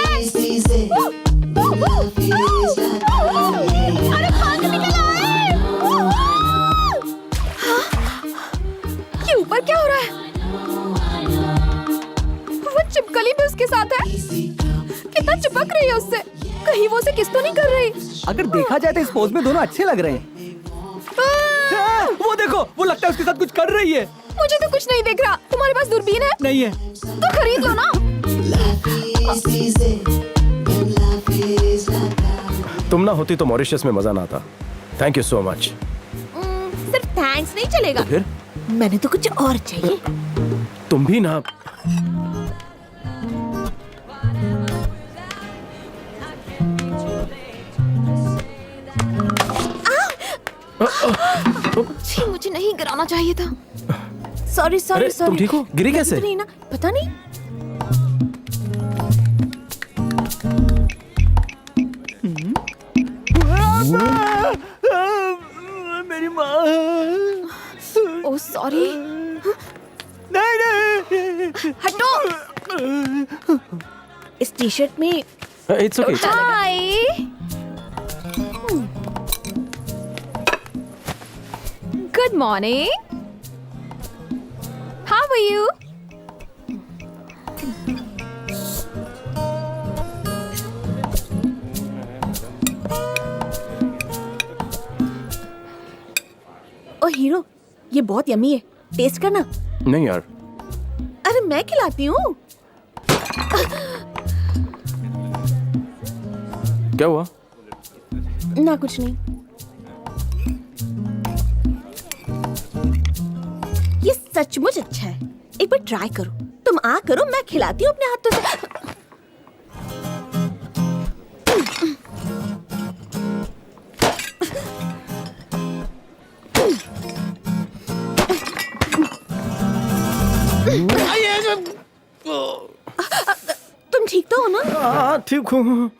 अरे भाग निकल आए। ये ऊपर क्या हो रहा है? वो चिपकली भी उसके साथ है। कितना चिपक रही है उससे। कहीं वो उसे किस तो नहीं कर रही? अगर देखा जाए तो इस पोज में दोनों अच्छे लग रहे हैं। वो देखो, वो लगता है उसके साथ कुछ कर रही है। मुझे तो कुछ नहीं दिख रहा। तुम्हारे पास दूरबीन है? नहीं है। तो खरीद लो ना। तुम ना होती तो मॉरिशस में मजा ना आता। Thank you so much. सिर्फ थैंक्स नहीं चलेगा। तो फिर मैंने तो कुछ और चाहिए। तुम भी ना। छी, मुझे नहीं गिराना चाहिए था। सॉरी सॉरी अरे, सॉरी। तुम ठीक हो? गिरी कैसे? नहीं ना, पता नहीं। मेरी माँ। Oh sorry. नहीं। हटो। इस टी शर्ट में it's okay. Hi. Good morning. How are you? Oh hero, ये बहुत यम्मी है। टेस्ट करना। नहीं यार। अरे मैं खिलाती हूँ। क्या हुआ? ना कुछ नहीं। ये सचमुच अच्छा है। एक बार ट्राई करो। तुम आ करो, मैं खिलाती हूँ अपने हाथों से। तुम ठीक तो हो ना? हाँ ठीक हूँ।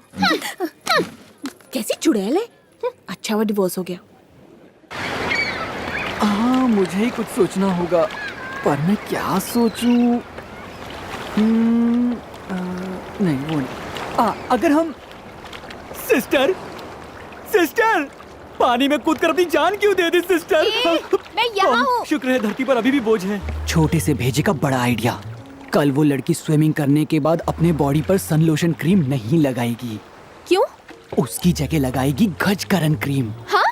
कैसी चुड़ैल है। अच्छा हुआ डिवोर्स हो गया। मुझे ही कुछ सोचना होगा, पर मैं क्या सोचूं? नहीं वो नहीं। अगर हम सिस्टर पानी में कूद कर अपनी जान क्यों दे दी सिस्टर? मैं यहाँ हूँ। शुक्र है धरती पर अभी भी बोझ है। छोटे से भेजे का बड़ा आइडिया। कल वो लड़की स्विमिंग करने के बाद अपने बॉडी पर सन लोशन क्रीम नहीं लगाएगी। क्यों? उसकी जगह लगाएगी गजकरण क्रीम। हाँ?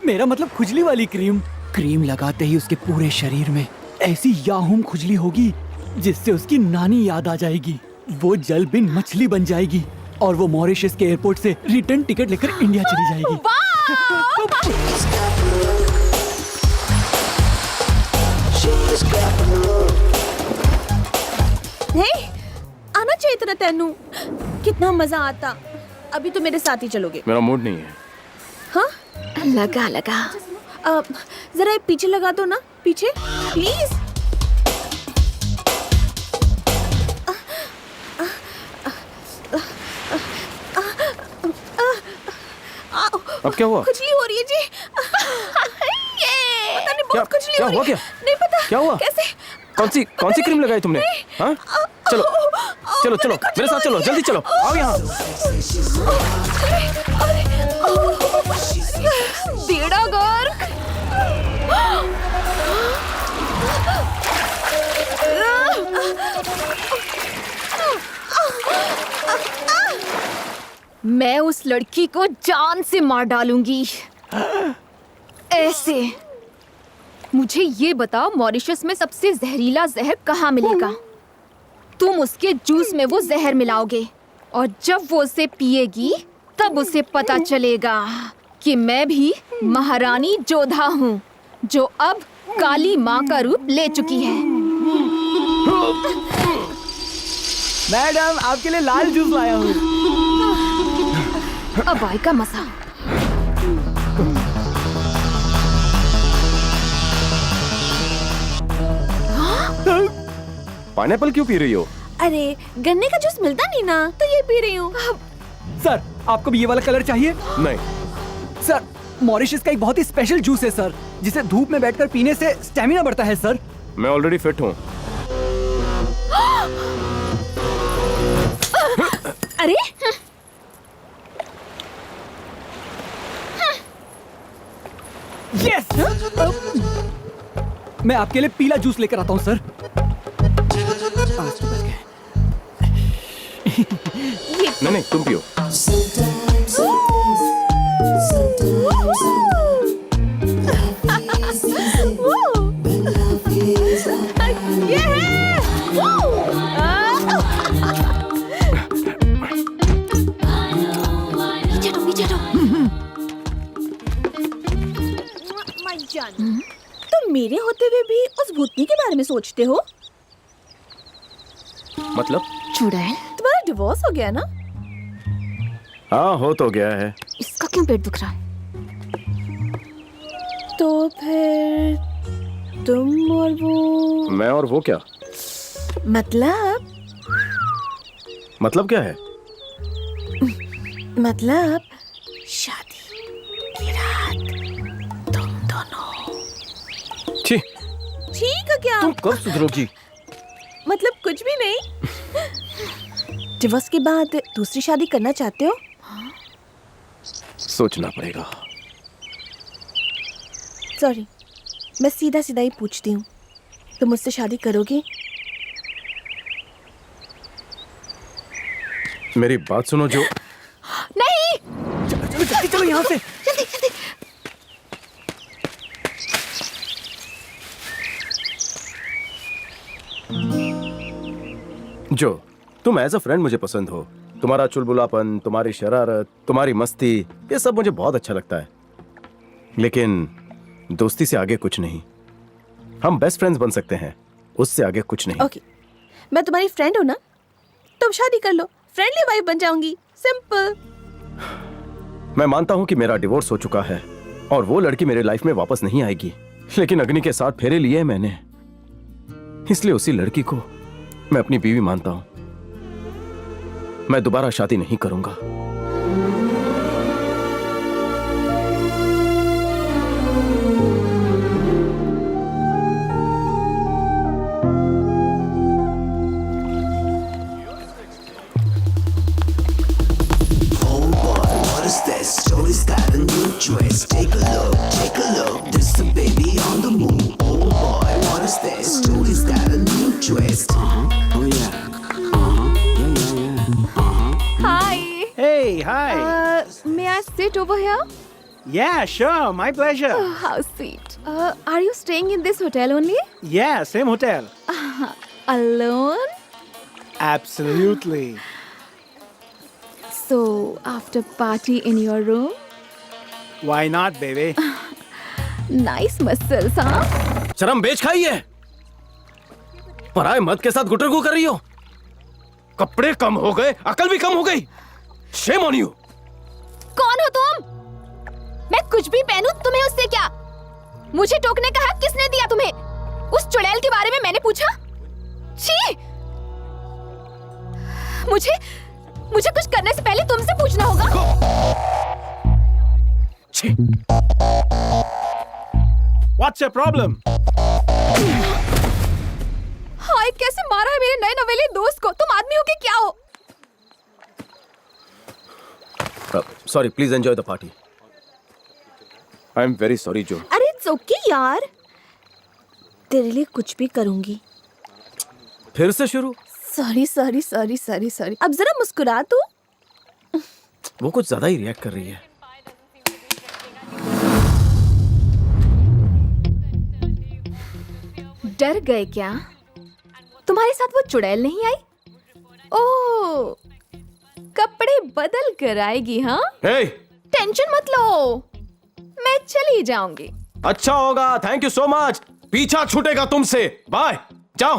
मेरा मतलब खुजली वाली क्रीम। क्रीम लगाते ही उसके पूरे शरीर में ऐसी याहूम खुजली होगी जिससे उसकी नानी याद आ जाएगी। वो जल बिन मछली बन जाएगी और वो मॉरिशस के एयरपोर्ट से रिटर्न टिकट लेकर इंडिया चली जाएगी। आना चाहिए था तेनू। कितना मजा आता। अभी तो मेरे साथ ही चलोगे। मेरा मूड नहीं है। हाँ? लगा। जरा ये पीछे लगा दो ना। पीछे प्लीज। अब क्या हुआ? खुजली हो रही है जी। बहुत खुजली क्या हो रही हुआ है। क्या? नहीं पता क्या हुआ? कैसे? कौन सी क्रीम लगाई तुमने? हाँ? चलो चलो मेरे साथ चलो, जल्दी चलो, आओ यहाँ। बेड़ा गर्क। मैं उस लड़की को जान से मार डालूंगी। ऐसे। मुझे ये बताओ, मॉरिशस में सबसे जहरीला जहर कहाँ मिलेगा? तुम उसके जूस में वो जहर मिलाओगे और जब वो उसे पिएगी तब उसे पता चलेगा कि मैं भी महारानी जोधा हूँ, जो अब काली माँ का रूप ले चुकी है। मैडम, आपके लिए लाल जूस लाया हूँ। अब आएगा मजा। पाइनएप्पल क्यों पी रही हो? अरे गन्ने का जूस मिलता नहीं ना, तो ये पी रही हूँ। सर, आपको भी ये वाला कलर चाहिए? नहीं सर, मॉरिशस का एक बहुत ही स्पेशल जूस है सर, जिसे धूप में बैठकर पीने से स्टेमिना बढ़ता है सर। मैं ऑलरेडी फिट हूँ। अरे यस! मैं आपके लिए पीला जूस लेकर आता हूँ सर। नहीं तुम पियो। तुम मेरे होते हुए भी उस भूतनी के बारे में सोचते हो? मतलब? चुड़ैल, तुम्हारा डिवोर्स हो गया ना? हाँ, हो तो गया है। इसका क्यों पेट दुख रहा है? तो फिर तुम और वो? मैं और वो क्या? मतलब क्या है? मतलब शादी की रात तुम दोनों। छी, ठीक है क्या? तुम कब सुधरोगी? मतलब कुछ भी नहीं। डिवोर्स के बाद दूसरी शादी करना चाहते हो? सोचना पड़ेगा। सॉरी, मैं सीधा सीधा ही पूछती हूँ, तुम मुझसे शादी करोगे? मेरी बात सुनो जो। नहीं। जल्दी चलो यहाँ से। जल्दी जल्दी। जो तुम एज अ फ्रेंड मुझे पसंद हो। तुम्हारा चुलबुलापन, तुम्हारी शरारत, तुम्हारी मस्ती, ये सब मुझे बहुत अच्छा लगता है। लेकिन दोस्ती से आगे कुछ नहीं। हम बेस्ट फ्रेंड्स बन सकते हैं, उससे आगे कुछ नहीं। ओके, मैं तुम्हारी फ्रेंड हूँ ना, तुम शादी कर लो, फ्रेंडली वाइफ बन जाऊंगी, सिंपल। मैं मानता हूँ कि मेरा डिवोर्स हो चुका है और वो लड़की मेरे लाइफ में वापस नहीं आएगी, लेकिन अग्नि के साथ फेरे लिए मैंने, इसलिए उसी लड़की को मैं अपनी बीवी मानता हूं। मैं दोबारा शादी नहीं करूंगा। Take a look, this the baby on the move. Oh boy, what is this? Jody's got a new twist. Oh yeah. Hi. Hey, hi. May I sit over here? Yeah, sure, my pleasure. Oh, how sweet. Are you staying in this hotel only? Yeah, same hotel. Alone? Absolutely. So, after party in your room? Why not, baby? Nice muscles, huh? शर्म बेच खाई है। पराए मर्द के साथ गुटरगू कर रही हो। कपड़े कम हो गए, अकल भी कम हो गई। Shame on you. कौन हो तुम? मैं कुछ भी पहनूं, तुम्हें उससे क्या? मुझे टोकने का हक किसने दिया तुम्हें? उस चुड़ैल के बारे में मैंने पूछा? छी! मुझे कुछ करने से पहले तुमसे पूछना होगा। What's your problem? हाय, कैसे मारा है मेरे नए नवेले दोस्त को? तुम आदमी हो कि क्या हो? Sorry, please enjoy the party. I am very sorry जो। अरे इट्स ओके यार, तेरे लिए कुछ भी करूंगी। फिर से शुरू? Sorry sorry sorry sorry sorry. अब जरा मुस्कुरा तू। वो कुछ ज्यादा ही रिएक्ट कर रही है। डर गए क्या? तुम्हारे साथ वो चुड़ैल नहीं आई? ओह, कपड़े बदल कर आएगी हाँ? hey! टेंशन मत लो, मैं चली जाऊंगी। अच्छा होगा, थैंक यू सो मच। पीछा छूटेगा तुमसे। बाय, जाओ।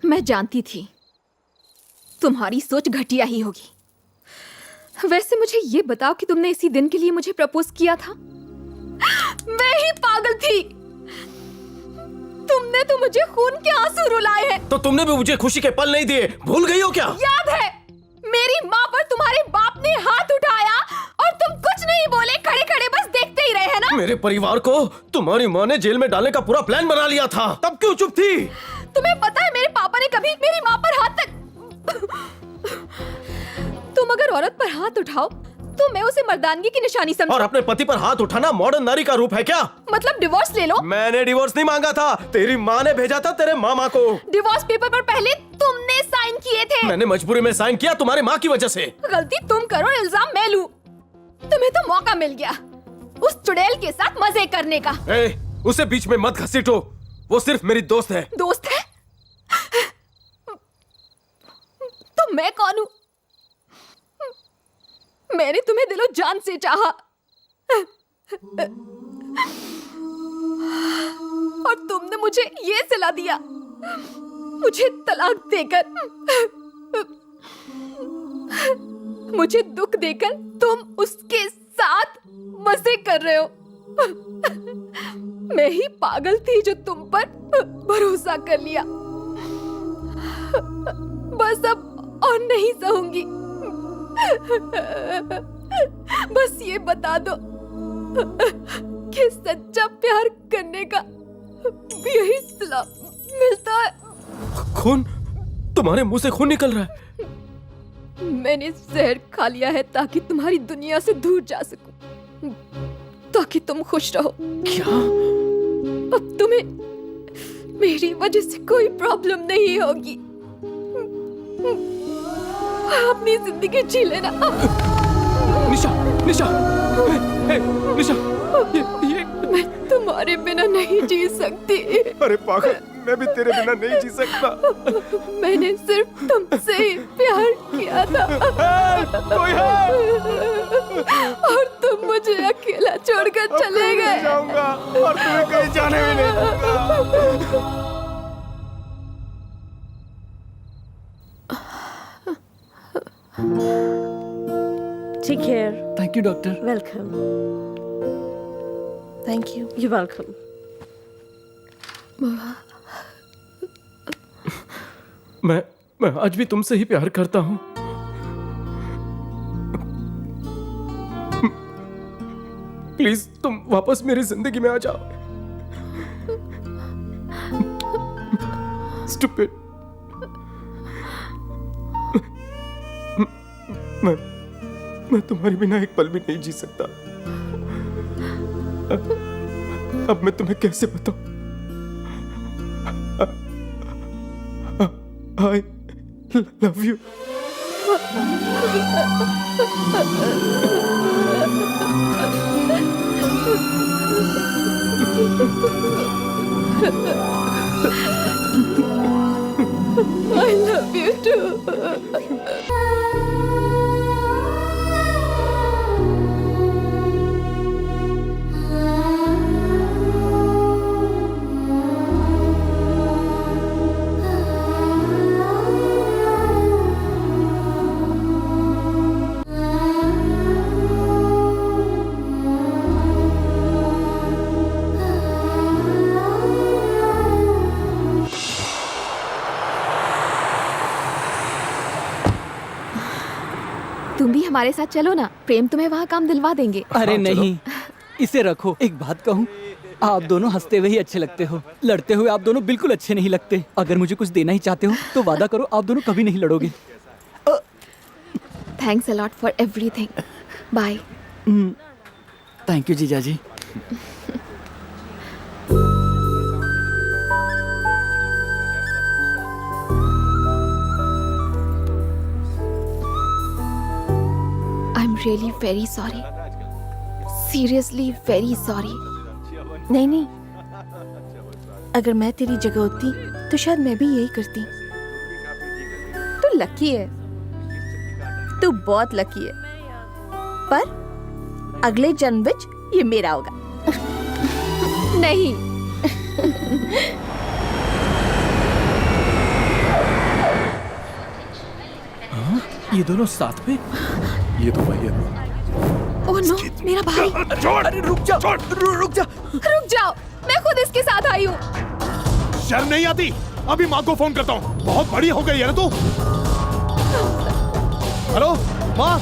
मैं जानती थी तुम्हारी सोच घटिया ही होगी। वैसे मुझे ये बताओ कि तुमने इसी दिन के लिए मुझे प्रपोज किया था? मैं ही पागल थी। तुमने तो मुझे खून के आंसू रुलाए हैं। तो तुमने भी मुझे खुशी के पल नहीं दिए, भूल गई हो क्या? याद है, मेरी माँ पर तुम्हारे बाप ने हाथ उठाया और तुम कुछ नहीं बोले, खड़े खड़े बस देखते ही रहे, है ना? मेरे परिवार को तुम्हारी माँ ने जेल में डालने का पूरा प्लान बना लिया था, तब क्यों चुप थी? तुम्हें पता है मेरे पापा ने कभी मेरी माँ पर हाथ तक... तुम अगर औरत पर हाथ उठाओ तो मैं उसे मर्दानगी की निशानी समझूं। और अपने पति पर हाथ उठाना मॉडर्न नारी का रूप है क्या? मतलब डिवोर्स ले लो। मैंने डिवोर्स नहीं मांगा था, तेरी माँ ने भेजा था तेरे मामा को। डिवोर्स पेपर पर पहले तुमने साइन किए थे। मैंने मजबूरी में साइन किया तुम्हारी माँ की वजह से। गलती तुम करो, इल्जाम मैं लूं। तुम्हें तो मौका मिल गया उस चुड़ैल के साथ मजे करने का। उसे बीच में मत घसीटो, वो सिर्फ मेरी दोस्त है। दोस्त है? तो मैं कौन हूँ? मैंने तुम्हें दिलो जान से चाहा और तुमने मुझे ये सिला दिया, मुझे तलाक देकर, मुझे दुख देकर तुम उसके साथ मजे कर रहे हो। मैं ही पागल थी जो तुम पर भरोसा कर लिया। बस अब और नहीं सहूंगी। बस ये बता दो कि सच्चा प्यार करने का यही सिला मिलता है। खून? तुम्हारे मुंह से खून निकल रहा है। मैंने जहर खा लिया है ताकि तुम्हारी दुनिया से दूर जा सकूं, ताकि तुम खुश रहो। क्या? अब तुम्हें मेरी वजह से कोई प्रॉब्लम नहीं होगी। अपनी जिंदगी जी लेना। निशा, निशा, निशा, ये मैं तुम्हारे बिना नहीं जी सकती। अरे पागल, मैं भी तेरे बिना नहीं जी सकता। मैंने सिर्फ तुमसे ही प्यार किया था। कोई है? और तुम मुझे अकेला छोड़कर चले गए। जाऊंगा और तुम्हें कहीं जाने भी नहीं दूंगा। Take care. Thank you, doctor. Welcome. Thank you. You're welcome. मैं आज भी तुमसे ही प्यार करता हूँ। प्लीज तुम वापस मेरी जिंदगी में आ जाओ। Stupid. मैं तुम्हारे बिना एक पल भी नहीं जी सकता। अब मैं तुम्हें कैसे बताऊं? I love you. I love you too. तुम भी हमारे साथ चलो ना, प्रेम तुम्हें वहाँ काम दिलवा देंगे। अरे नहीं, इसे रखो। एक बात कहूँ, आप दोनों हंसते हुए ही अच्छे लगते हो, लड़ते हुए आप दोनों बिल्कुल अच्छे नहीं लगते। अगर मुझे कुछ देना ही चाहते हो तो वादा करो आप दोनों कभी नहीं लड़ोगे। Thanks a lot for everything. Bye. Thank you जीजा ji. I am really very sorry, seriously very sorry. नहीं नहीं, अगर मैं तेरी जगह होती तो शायद मैं भी यही करती। तू लकी है, तू बहुत लकी है, पर अगले जन्म विच ये मेरा होगा। नहीं। ये दोनों साथ में? ये तो वही है। ओह नो, मेरा भाई। अरे रुक जा, रुक जा। रुक जाओ, मैं खुद इसके साथ आई हूँ। शर्म नहीं आती? अभी माँ को फोन करता हूँ, बहुत बड़ी हो गई है ना तू। हेलो माँ।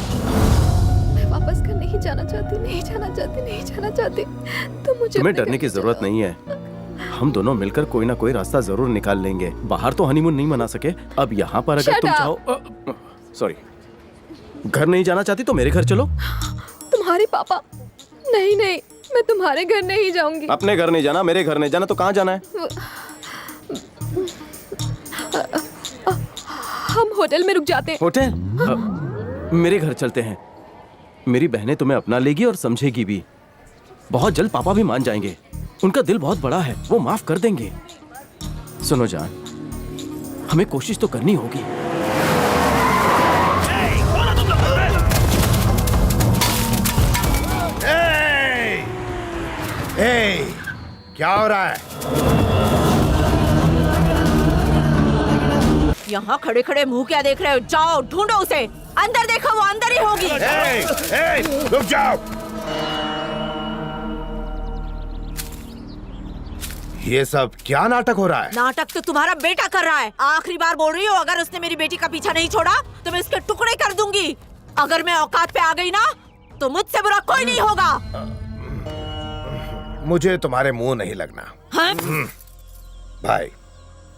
मैं वापस घर नहीं जाना चाहती, नहीं जाना चाहती, नहीं जाना चाहती। तो मुझे तुम्हें डरने की जरूरत नहीं है, हम दोनों मिलकर कोई ना कोई रास्ता जरूर निकाल लेंगे। बाहर तो हनीमून नहीं मना सके, अब यहाँ पर अगर तुम चाहो। सॉरी, घर नहीं जाना चाहती तो मेरे घर चलो। तुम्हारे पापा? नहीं नहीं, मैं तुम्हारे घर नहीं जाऊंगी। अपने घर नहीं जाना, मेरे घर नहीं जाना, तो कहाँ जाना है? हम होटल में रुक जाते हैं। होटल? मेरे घर चलते हैं। मेरी बहनें तुम्हें अपना लेगी और समझेगी भी। बहुत जल्द पापा भी मान जाएंगे, उनका दिल बहुत बड़ा है, वो माफ कर देंगे। सुनो जान, हमें कोशिश तो करनी होगी। क्या हो रहा है? यहाँ खड़े खड़े मुंह क्या देख रहे हो? जाओ ढूंढो उसे, अंदर देखो, वो अंदर ही होगी। रुक जाओ। ये सब क्या नाटक हो रहा है? नाटक तो तुम्हारा बेटा कर रहा है। आखिरी बार बोल रही हूँ, अगर उसने मेरी बेटी का पीछा नहीं छोड़ा तो मैं उसके टुकड़े कर दूंगी। अगर मैं औकात पे आ गई ना तो मुझसे बुरा कोई नहीं होगा। मुझे तुम्हारे मुंह नहीं लगना। हाँ? भाई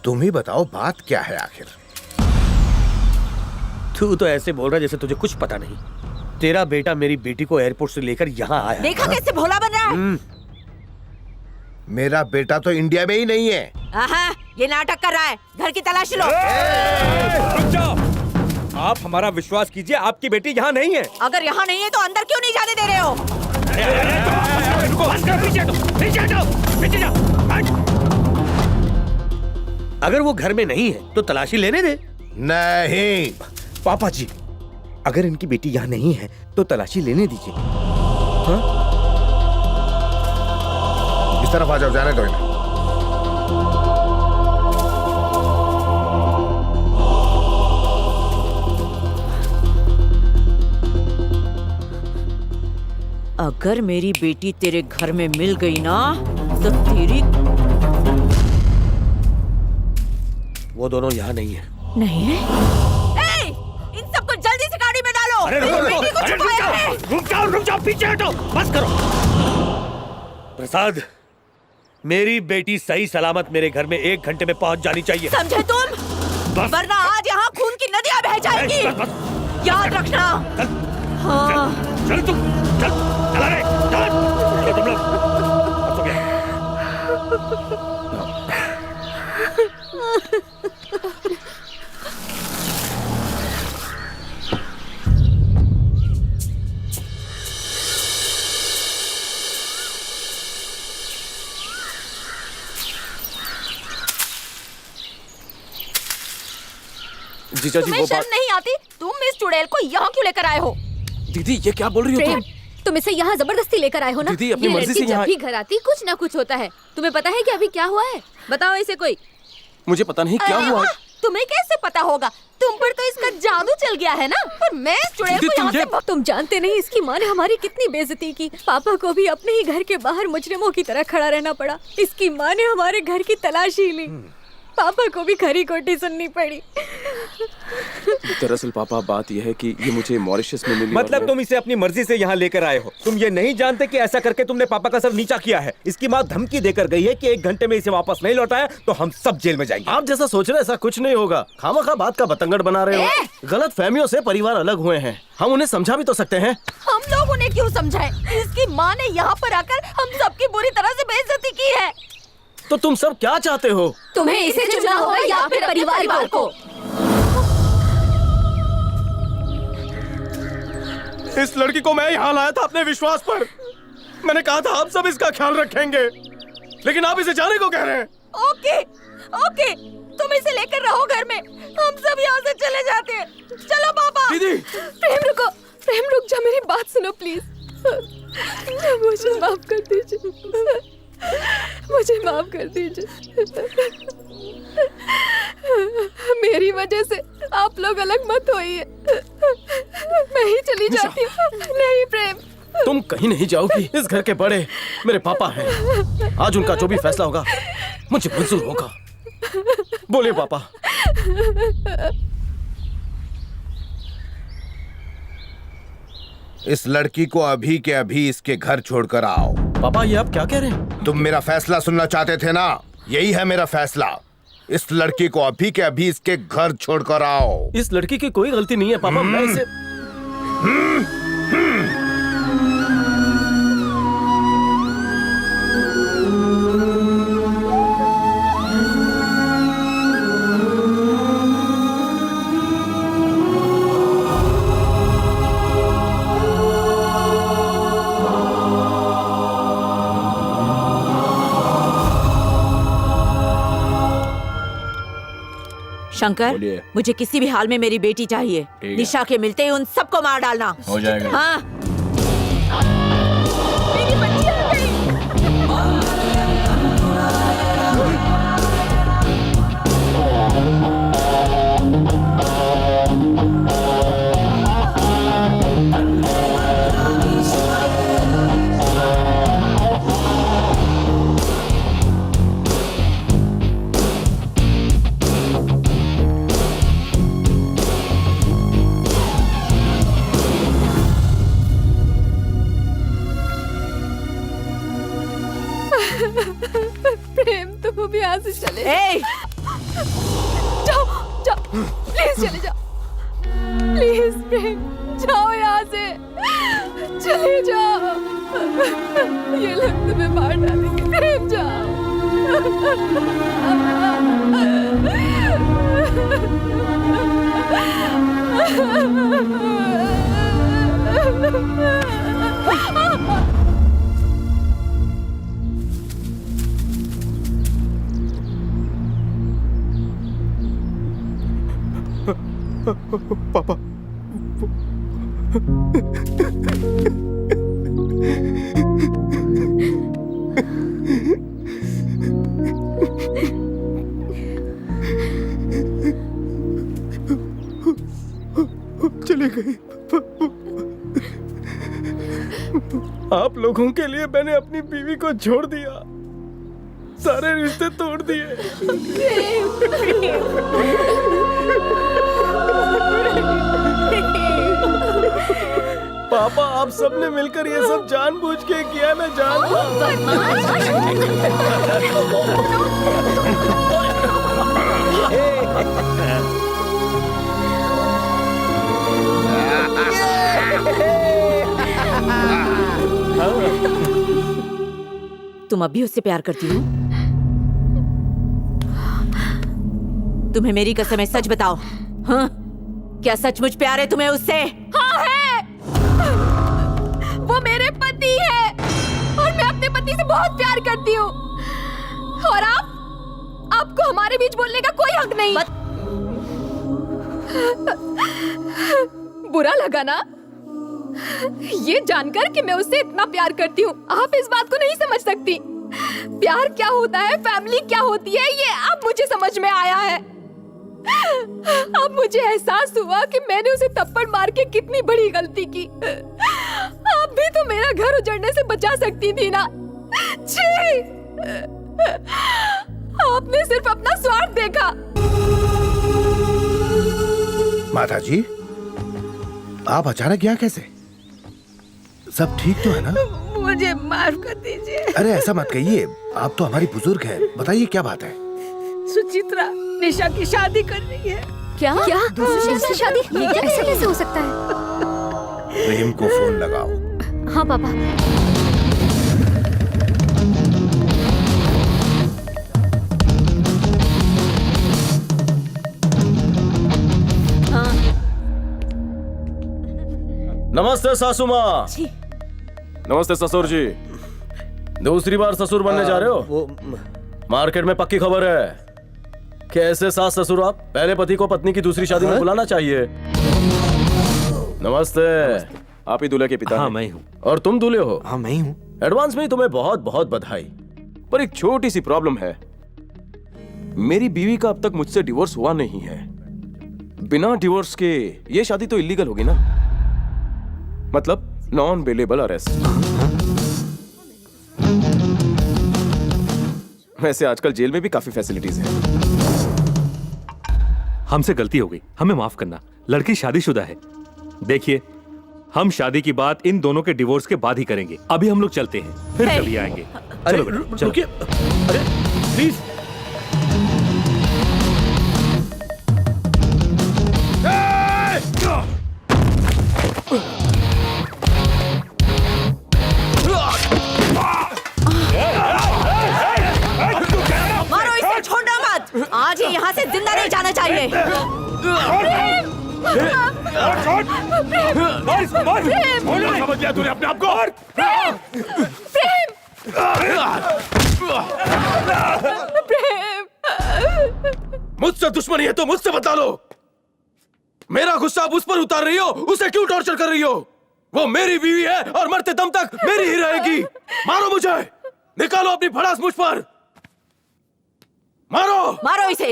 तुम ही बताओ बात क्या है आखिर। तू तो ऐसे बोल रहा जैसे तुझे कुछ पता नहीं। तेरा बेटा मेरी बेटी को एयरपोर्ट से लेकर यहाँ आया। देखा कैसे भोला बन रहा है? मेरा बेटा तो इंडिया में ही नहीं है। ये नाटक कर रहा है। घर की तलाशी लो। रुक जाओ, आप हमारा विश्वास कीजिए, आपकी बेटी यहाँ नहीं है। अगर यहाँ नहीं है तो अंदर क्यों नहीं जाने दे रहे हो? अगर वो घर में नहीं है तो तलाशी लेने दे। नहीं पापा जी, अगर इनकी बेटी यहाँ नहीं है तो तलाशी लेने दीजिए। हाँ? इस तरफ आ जाओ, जाने दो इन्हें। अगर मेरी बेटी तेरे घर में मिल गई ना तो तेरी। वो दोनों यहाँ नहीं है। नहीं है? इन सबको जल्दी से गाड़ी में डालो। अरे रुक जाओ, पीछे हटो, बस करो। प्रसाद, मेरी बेटी सही सलामत मेरे घर में 1 घंटे में पहुंच जानी चाहिए। समझे तुम? वरना आज यहाँ खून की नदियाँ बह जाएंगी। याद रखना। हाँ। चल तुम, चला रे, चलो तुम लोग। बस हो गया। जीजा जी, तुम्हें शर्म नहीं आती? तुम इस चुड़ैल को यहाँ क्यों लेकर आए हो? दीदी ये क्या बोल रही हो तुम? तुम इसे यहाँ जबरदस्ती लेकर आए हो ना? दीदी, अपनी ये मर्जी से लड़की यहाँ- जब भी घर आती कुछ ना कुछ होता है। तुम्हें पता है कि अभी क्या हुआ है? बताओ इसे कोई। मुझे पता नहीं क्या हुआ है। तुम्हें कैसे पता होगा? तुम पर तो इसका जादू चल गया है ना। पर मैं इस चुड़ैल को यहाँ से। तुम जानते नहीं इसकी माँ ने हमारी कितनी बेइज्जती की। पापा को भी अपने ही घर के बाहर मुजरिमों की तरह खड़ा रहना पड़ा। इसकी माँ ने हमारे घर की तलाशी ली। पापा को भी खरी खोटी सुननी पड़ी। दरअसल पापा बात यह है कि ये मुझे मॉरिशस में मिली। मतलब तुम इसे अपनी मर्जी से यहाँ लेकर आए हो? तुम ये नहीं जानते कि ऐसा करके तुमने पापा का सर नीचा किया है? इसकी माँ धमकी देकर गई है कि 1 घंटे में इसे वापस नहीं लौटाया तो हम सब जेल में जाएंगे। आप जैसा सोच रहे ऐसा कुछ नहीं होगा। खामखा बात का बतंगड़ बना रहे हो। गलत फहमियों से परिवार अलग हुए हैं, हम उन्हें समझा भी तो सकते हैं। हम लोग उन्हें क्यों समझाएं? इसकी माँ ने यहाँ पर आकर हम सबकी बुरी तरह से बेइज्जती की है। तो तुम सब क्या चाहते हो? तुम्हें इसे चुनना होगा या फिर परिवार को। इस लड़की को मैं यहाँ लाया था अपने विश्वास पर। मैंने कहा था आप सब इसका ख्याल रखेंगे, लेकिन आप इसे जाने को कह रहे हैं। ओके ओके, तुम इसे लेकर रहो घर में, हम सब यहाँ से चले जाते हैं। चलो पापा। दीदी। प्रेम रुको, प्रेम रुक जा, मेरी बात सुनो प्लीज। मुझे माफ कर दीजिए, मुझे माफ कर दीजिए। मेरी वजह से आप लोग अलग मत होइए। मैं ही चली जाती हूँ। नहीं प्रेम, तुम कहीं नहीं जाओगी। इस घर के बड़े मेरे पापा हैं। आज उनका जो भी फैसला होगा मुझे मंजूर होगा। बोलिए पापा। इस लड़की को अभी के अभी इसके घर छोड़कर आओ। पापा ये आप क्या कह रहे हैं? तुम मेरा फैसला सुनना चाहते थे ना? यही है मेरा फैसला। इस लड़की को अभी के अभी इसके घर छोड़कर आओ। इस लड़की की कोई गलती नहीं है पापा। मैं इसे शंकर, मुझे किसी भी हाल में मेरी बेटी चाहिए। निशा के मिलते ही उन सबको मार डालना। हो जाएगा। हाँ। मेरी बच्ची आ गई। प्रेम तुम अभी यहाँ से चले जाओ, जाओ प्लीज चले जाओ। प्लीज प्रेम जाओ यहाँ से, चले जाओ। ये लोग तुम्हें मार डालेंगे। प्रेम जाओ। पापा चले गए। आप लोगों के लिए मैंने अपनी बीवी को छोड़ दिया, सारे रिश्ते तोड़ दिए। पापा आप सबने मिलकर ये सब जानबूझ के किया। मैं जानता तुम अब भी उससे प्यार करती हो? तुम्हें मेरी कसम है, सच बताओ। हाँ? क्या सचमुच प्यार है तुम्हें उससे? हाँ है। वो मेरे पति है और मैं अपने पति से बहुत प्यार करती हूँ। और आपको हमारे बीच बोलने का कोई हक नहीं। बुरा लगा ना ये जानकर कि मैं उससे इतना प्यार करती हूँ? आप इस बात को नहीं समझ सकती। प्यार क्या होता है, फैमिली क्या होती है, ये अब मुझे समझ में आया है। अब मुझे एहसास हुआ कि मैंने उसे थप्पड़ मार के कितनी बड़ी गलती की। आप भी तो मेरा घर उजड़ने से बचा सकती थी ना। छी! आप आपने सिर्फ अपना स्वार्थ देखा। माता जी, आप अचानक यहाँ कैसे? सब ठीक तो है ना? मुझे माफ कर दीजिए। अरे ऐसा मत कहिए, आप तो हमारी बुजुर्ग हैं। बताइए क्या बात है? सुचित्रा निशा की शादी कर रही है। क्या दूसरी शादी? ये कैसे हो सकता है? प्रेम को फोन लगाओ। हाँ पापा। नमस्ते सासू माँ। नमस्ते ससुर जी। दूसरी बार ससुर बनने जा रहे हो? मार्केट में पक्की खबर है। कैसे सास ससुर आप? पहले पति को पत्नी की दूसरी शादी में बुलाना चाहिए। नमस्ते। आप ही दूल्हे के पिता? हाँ मैं हूँ। और तुम दूल्हे हो? हाँ मैं हूँ। एडवांस में तुम्हें बहुत बहुत बधाई। पर एक छोटी सी प्रॉब्लम है, मेरी बीवी का अब तक मुझसे डिवोर्स हुआ नहीं है। बिना डिवोर्स के ये शादी तो इलीगल होगी ना, मतलब नॉन बेलेबल अरेस्ट। वैसे आजकल जेल में भी काफी फैसिलिटीज हैं। हमसे गलती हो गई, हमें माफ करना। लड़की शादीशुदा है। देखिए, हम शादी की बात इन दोनों के डिवोर्स के बाद ही करेंगे। अभी हम लोग चलते हैं, फिर कभी आएंगे। चलो बेटा, चलो। अरे प्लीज। मारो इसे, छोड़ना मत। आज ही यहाँ से जिंदा नहीं जाना चाहिए। समझ लिया तूने अपने आप को? मुझसे दुश्मनी है तो मुझसे बता लो। मेरा गुस्सा आप उस पर उतार रही हो, उसे क्यों टॉर्चर कर रही हो? वो मेरी बीवी है और मरते दम तक मेरी ही रहेगी। मारो मुझे, निकालो अपनी भड़ास मुझ पर। मारो मारो इसे।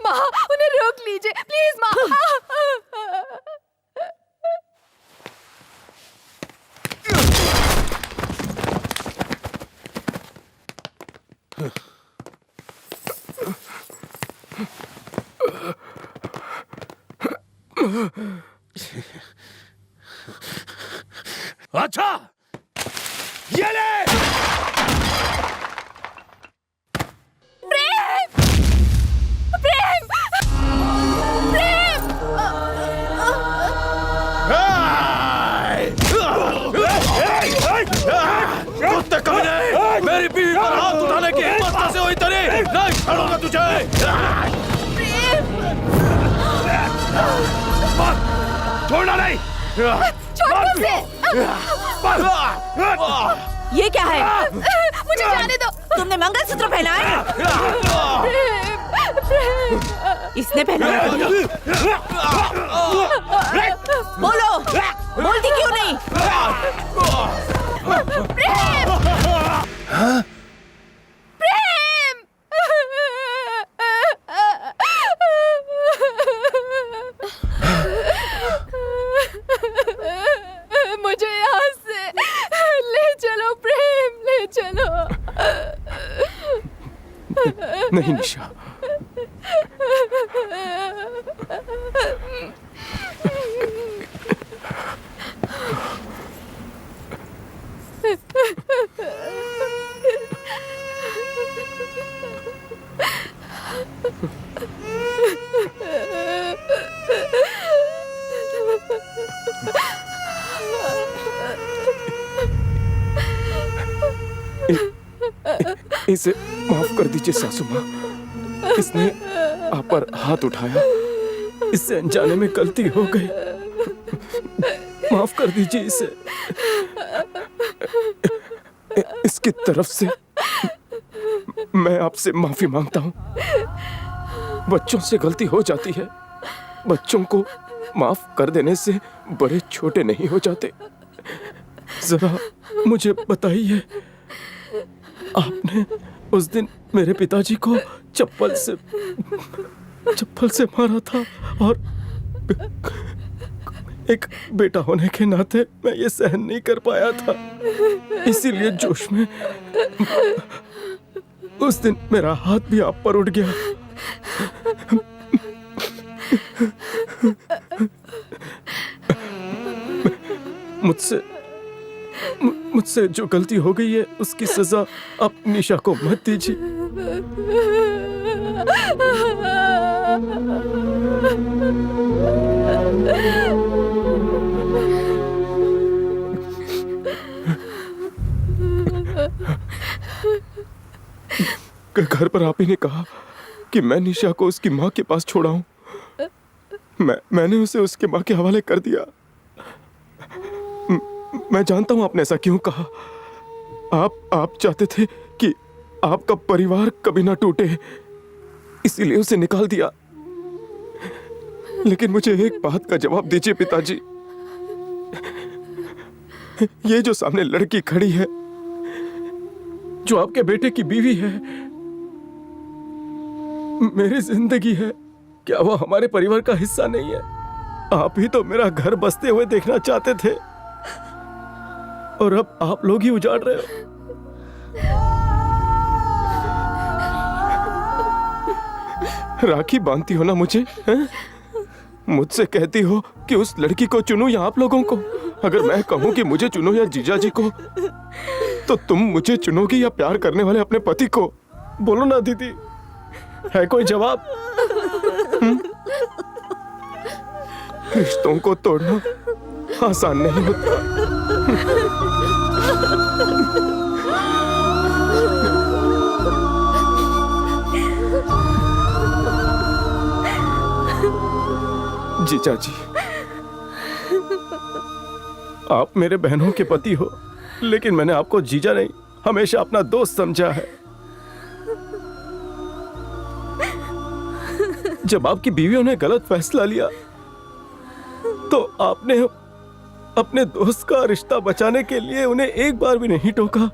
माँ, उन्हें रोक लीजिए प्लीज माँ। अच्छा, ये ले। कुत्ते कमीने, मेरी बीवी पर हाथ उठाने की हिम्मत कैसे हुई तेरी? नहीं छोड़ूंगा तुझे। छोड़ना नहीं। ये क्या है? मुझे जाने दो। तुमने मंगलसूत्र पहना है? इसने पहना है? बोलो, बोलती क्यों नहीं? हाँ? मुझे यहाँ से ले चलो प्रेम, ले चलो। नहीं निशा, इसे माफ कर दीजिए सासू माँ। इसने आप पर हाथ उठाया, इससे अनजाने में गलती हो गई। माफ कर दीजिए इसे। इसकी तरफ से मैं आपसे माफी मांगता हूँ। बच्चों से गलती हो जाती है, बच्चों को माफ कर देने से बड़े छोटे नहीं हो जाते। जरा मुझे बताइए, आपने उस दिन मेरे पिताजी को चप्पल से चप्पल से मारा था और एक बेटा होने के नाते मैं ये सहन नहीं कर पाया था, इसीलिए जोश में उस दिन मेरा हाथ भी आप पर उठ गया। मुझसे जो गलती हो गई है उसकी सजा आप निशा को मत दीजिए। घर पर आप ही ने कहा कि मैं निशा को उसकी माँ के पास छोड़ा हूं। मैंने उसे उसके माँ के हवाले कर दिया। मैं जानता हूं आपने ऐसा क्यों कहा। आप चाहते थे कि आपका परिवार कभी ना टूटे, इसीलिए उसे निकाल दिया। लेकिन मुझे एक बात का जवाब दीजिए पिताजी, ये जो सामने लड़की खड़ी है, जो आपके बेटे की बीवी है, मेरी जिंदगी है, क्या वो हमारे परिवार का हिस्सा नहीं है? आप ही तो मेरा घर बसते हुए देखना चाहते थे और अब आप लोग ही उजाड़ रहे हो। राखी बांधती हो ना मुझे, हैं? मुझसे कहती हो कि उस लड़की को चुनूं या आप लोगों को। अगर मैं कहूं कि मुझे चुनो या जीजा जी को, तो तुम मुझे चुनोगी या प्यार करने वाले अपने पति को? बोलो ना दीदी, है कोई जवाब? रिश्तों को तोड़ना आसान नहीं होता। जीजा जी, आप मेरे बहनों के पति हो, लेकिन मैंने आपको जीजा नहीं, हमेशा अपना दोस्त समझा है। जब आपकी बीवियों ने गलत फैसला लिया तो आपने अपने दोस्त का रिश्ता बचाने के लिए उन्हें एक बार भी नहीं टोका।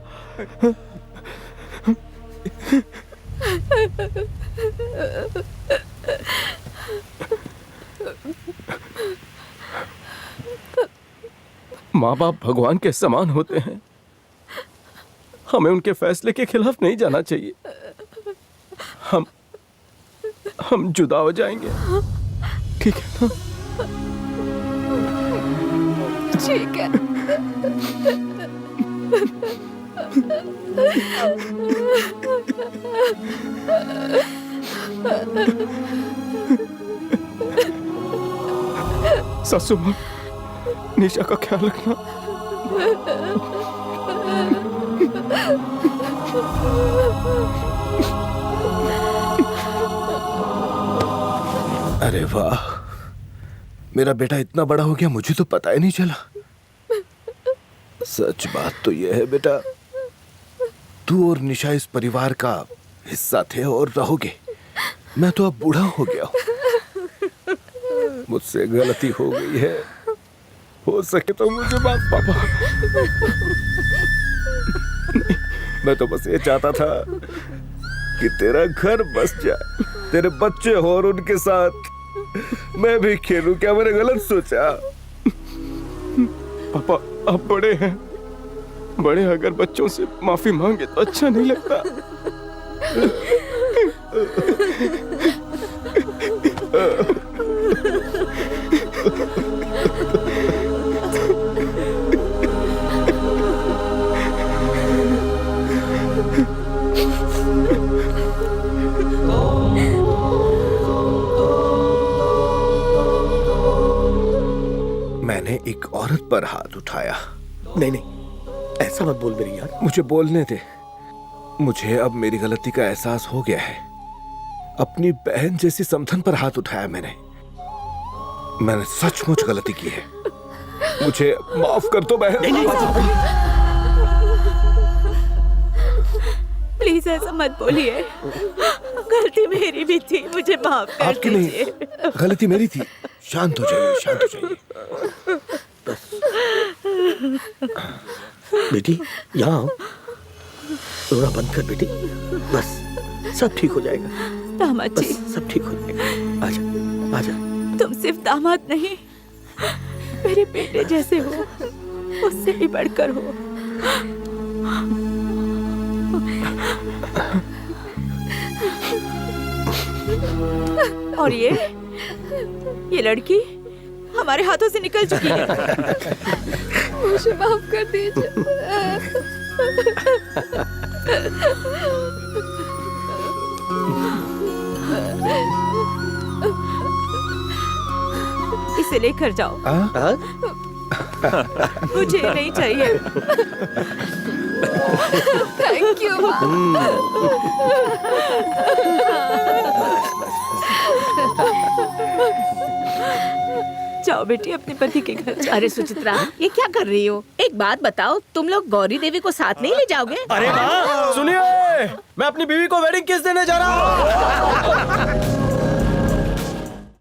माँ बाप भगवान के समान होते हैं, हमें उनके फैसले के खिलाफ नहीं जाना चाहिए। हम जुदा हो जाएंगे, ठीक है ना? ठीक है। सासू माँ, निशा का ख्याल रखना। अरे वाह, मेरा बेटा इतना बड़ा हो गया, मुझे तो पता ही नहीं चला। सच बात तो यह है बेटा, तू और निशा इस परिवार का हिस्सा थे और रहोगे। मैं तो अब बूढ़ा हो गया हूं, मुझसे गलती हो गई है, हो सके तो मुझे माफ पापा। मैं तो बस ये चाहता था कि तेरा घर बस जाए, तेरे बच्चे हो और उनके साथ मैं भी खेलूं। क्या मैंने गलत सोचा? पापा आप बड़े हैं, बड़े अगर बच्चों से माफी मांगे तो अच्छा नहीं लगता। मैंने एक औरत पर हाथ उठाया। नहीं नहीं, ऐसा मत बोल मेरी यार। मुझे बोलने दे। मुझे अब मेरी गलती का एहसास हो गया है। अपनी बहन जैसी समधन पर हाथ उठाया मैंने सचमुच गलती की है। मुझे माफ कर दो बहन। प्लीज ऐसा मत बोलिए, गलती मेरी भी थी, मुझे माफ कर आपकी दीजिए। नहीं, गलती मेरी थी। शांत हो जाइए, शांत हो जाइए। बेटी यहाँ आओ, रोना बंद कर बेटी, बस सब ठीक हो जाएगा। दामाद जी, बस सब ठीक हो जाएगा। तुम सिर्फ दामाद नहीं, मेरे बेटे जैसे हो, उससे भी बढ़कर हो। और ये लड़की हमारे हाथों से निकल चुकी है। मुझे माफ कर दीजिए। इसे लेकर जाओ। मुझे नहीं चाहिए। Thank you. जाओ बेटी, अपने पति के घर जाओ। अरे सुचित्रा, ये क्या कर रही हो? एक बात बताओ, तुम लोग गौरी देवी को साथ नहीं ले जाओगे? अरे माँ सुनिए, मैं अपनी बीवी को वेडिंग किस देने जा रहा हूँ।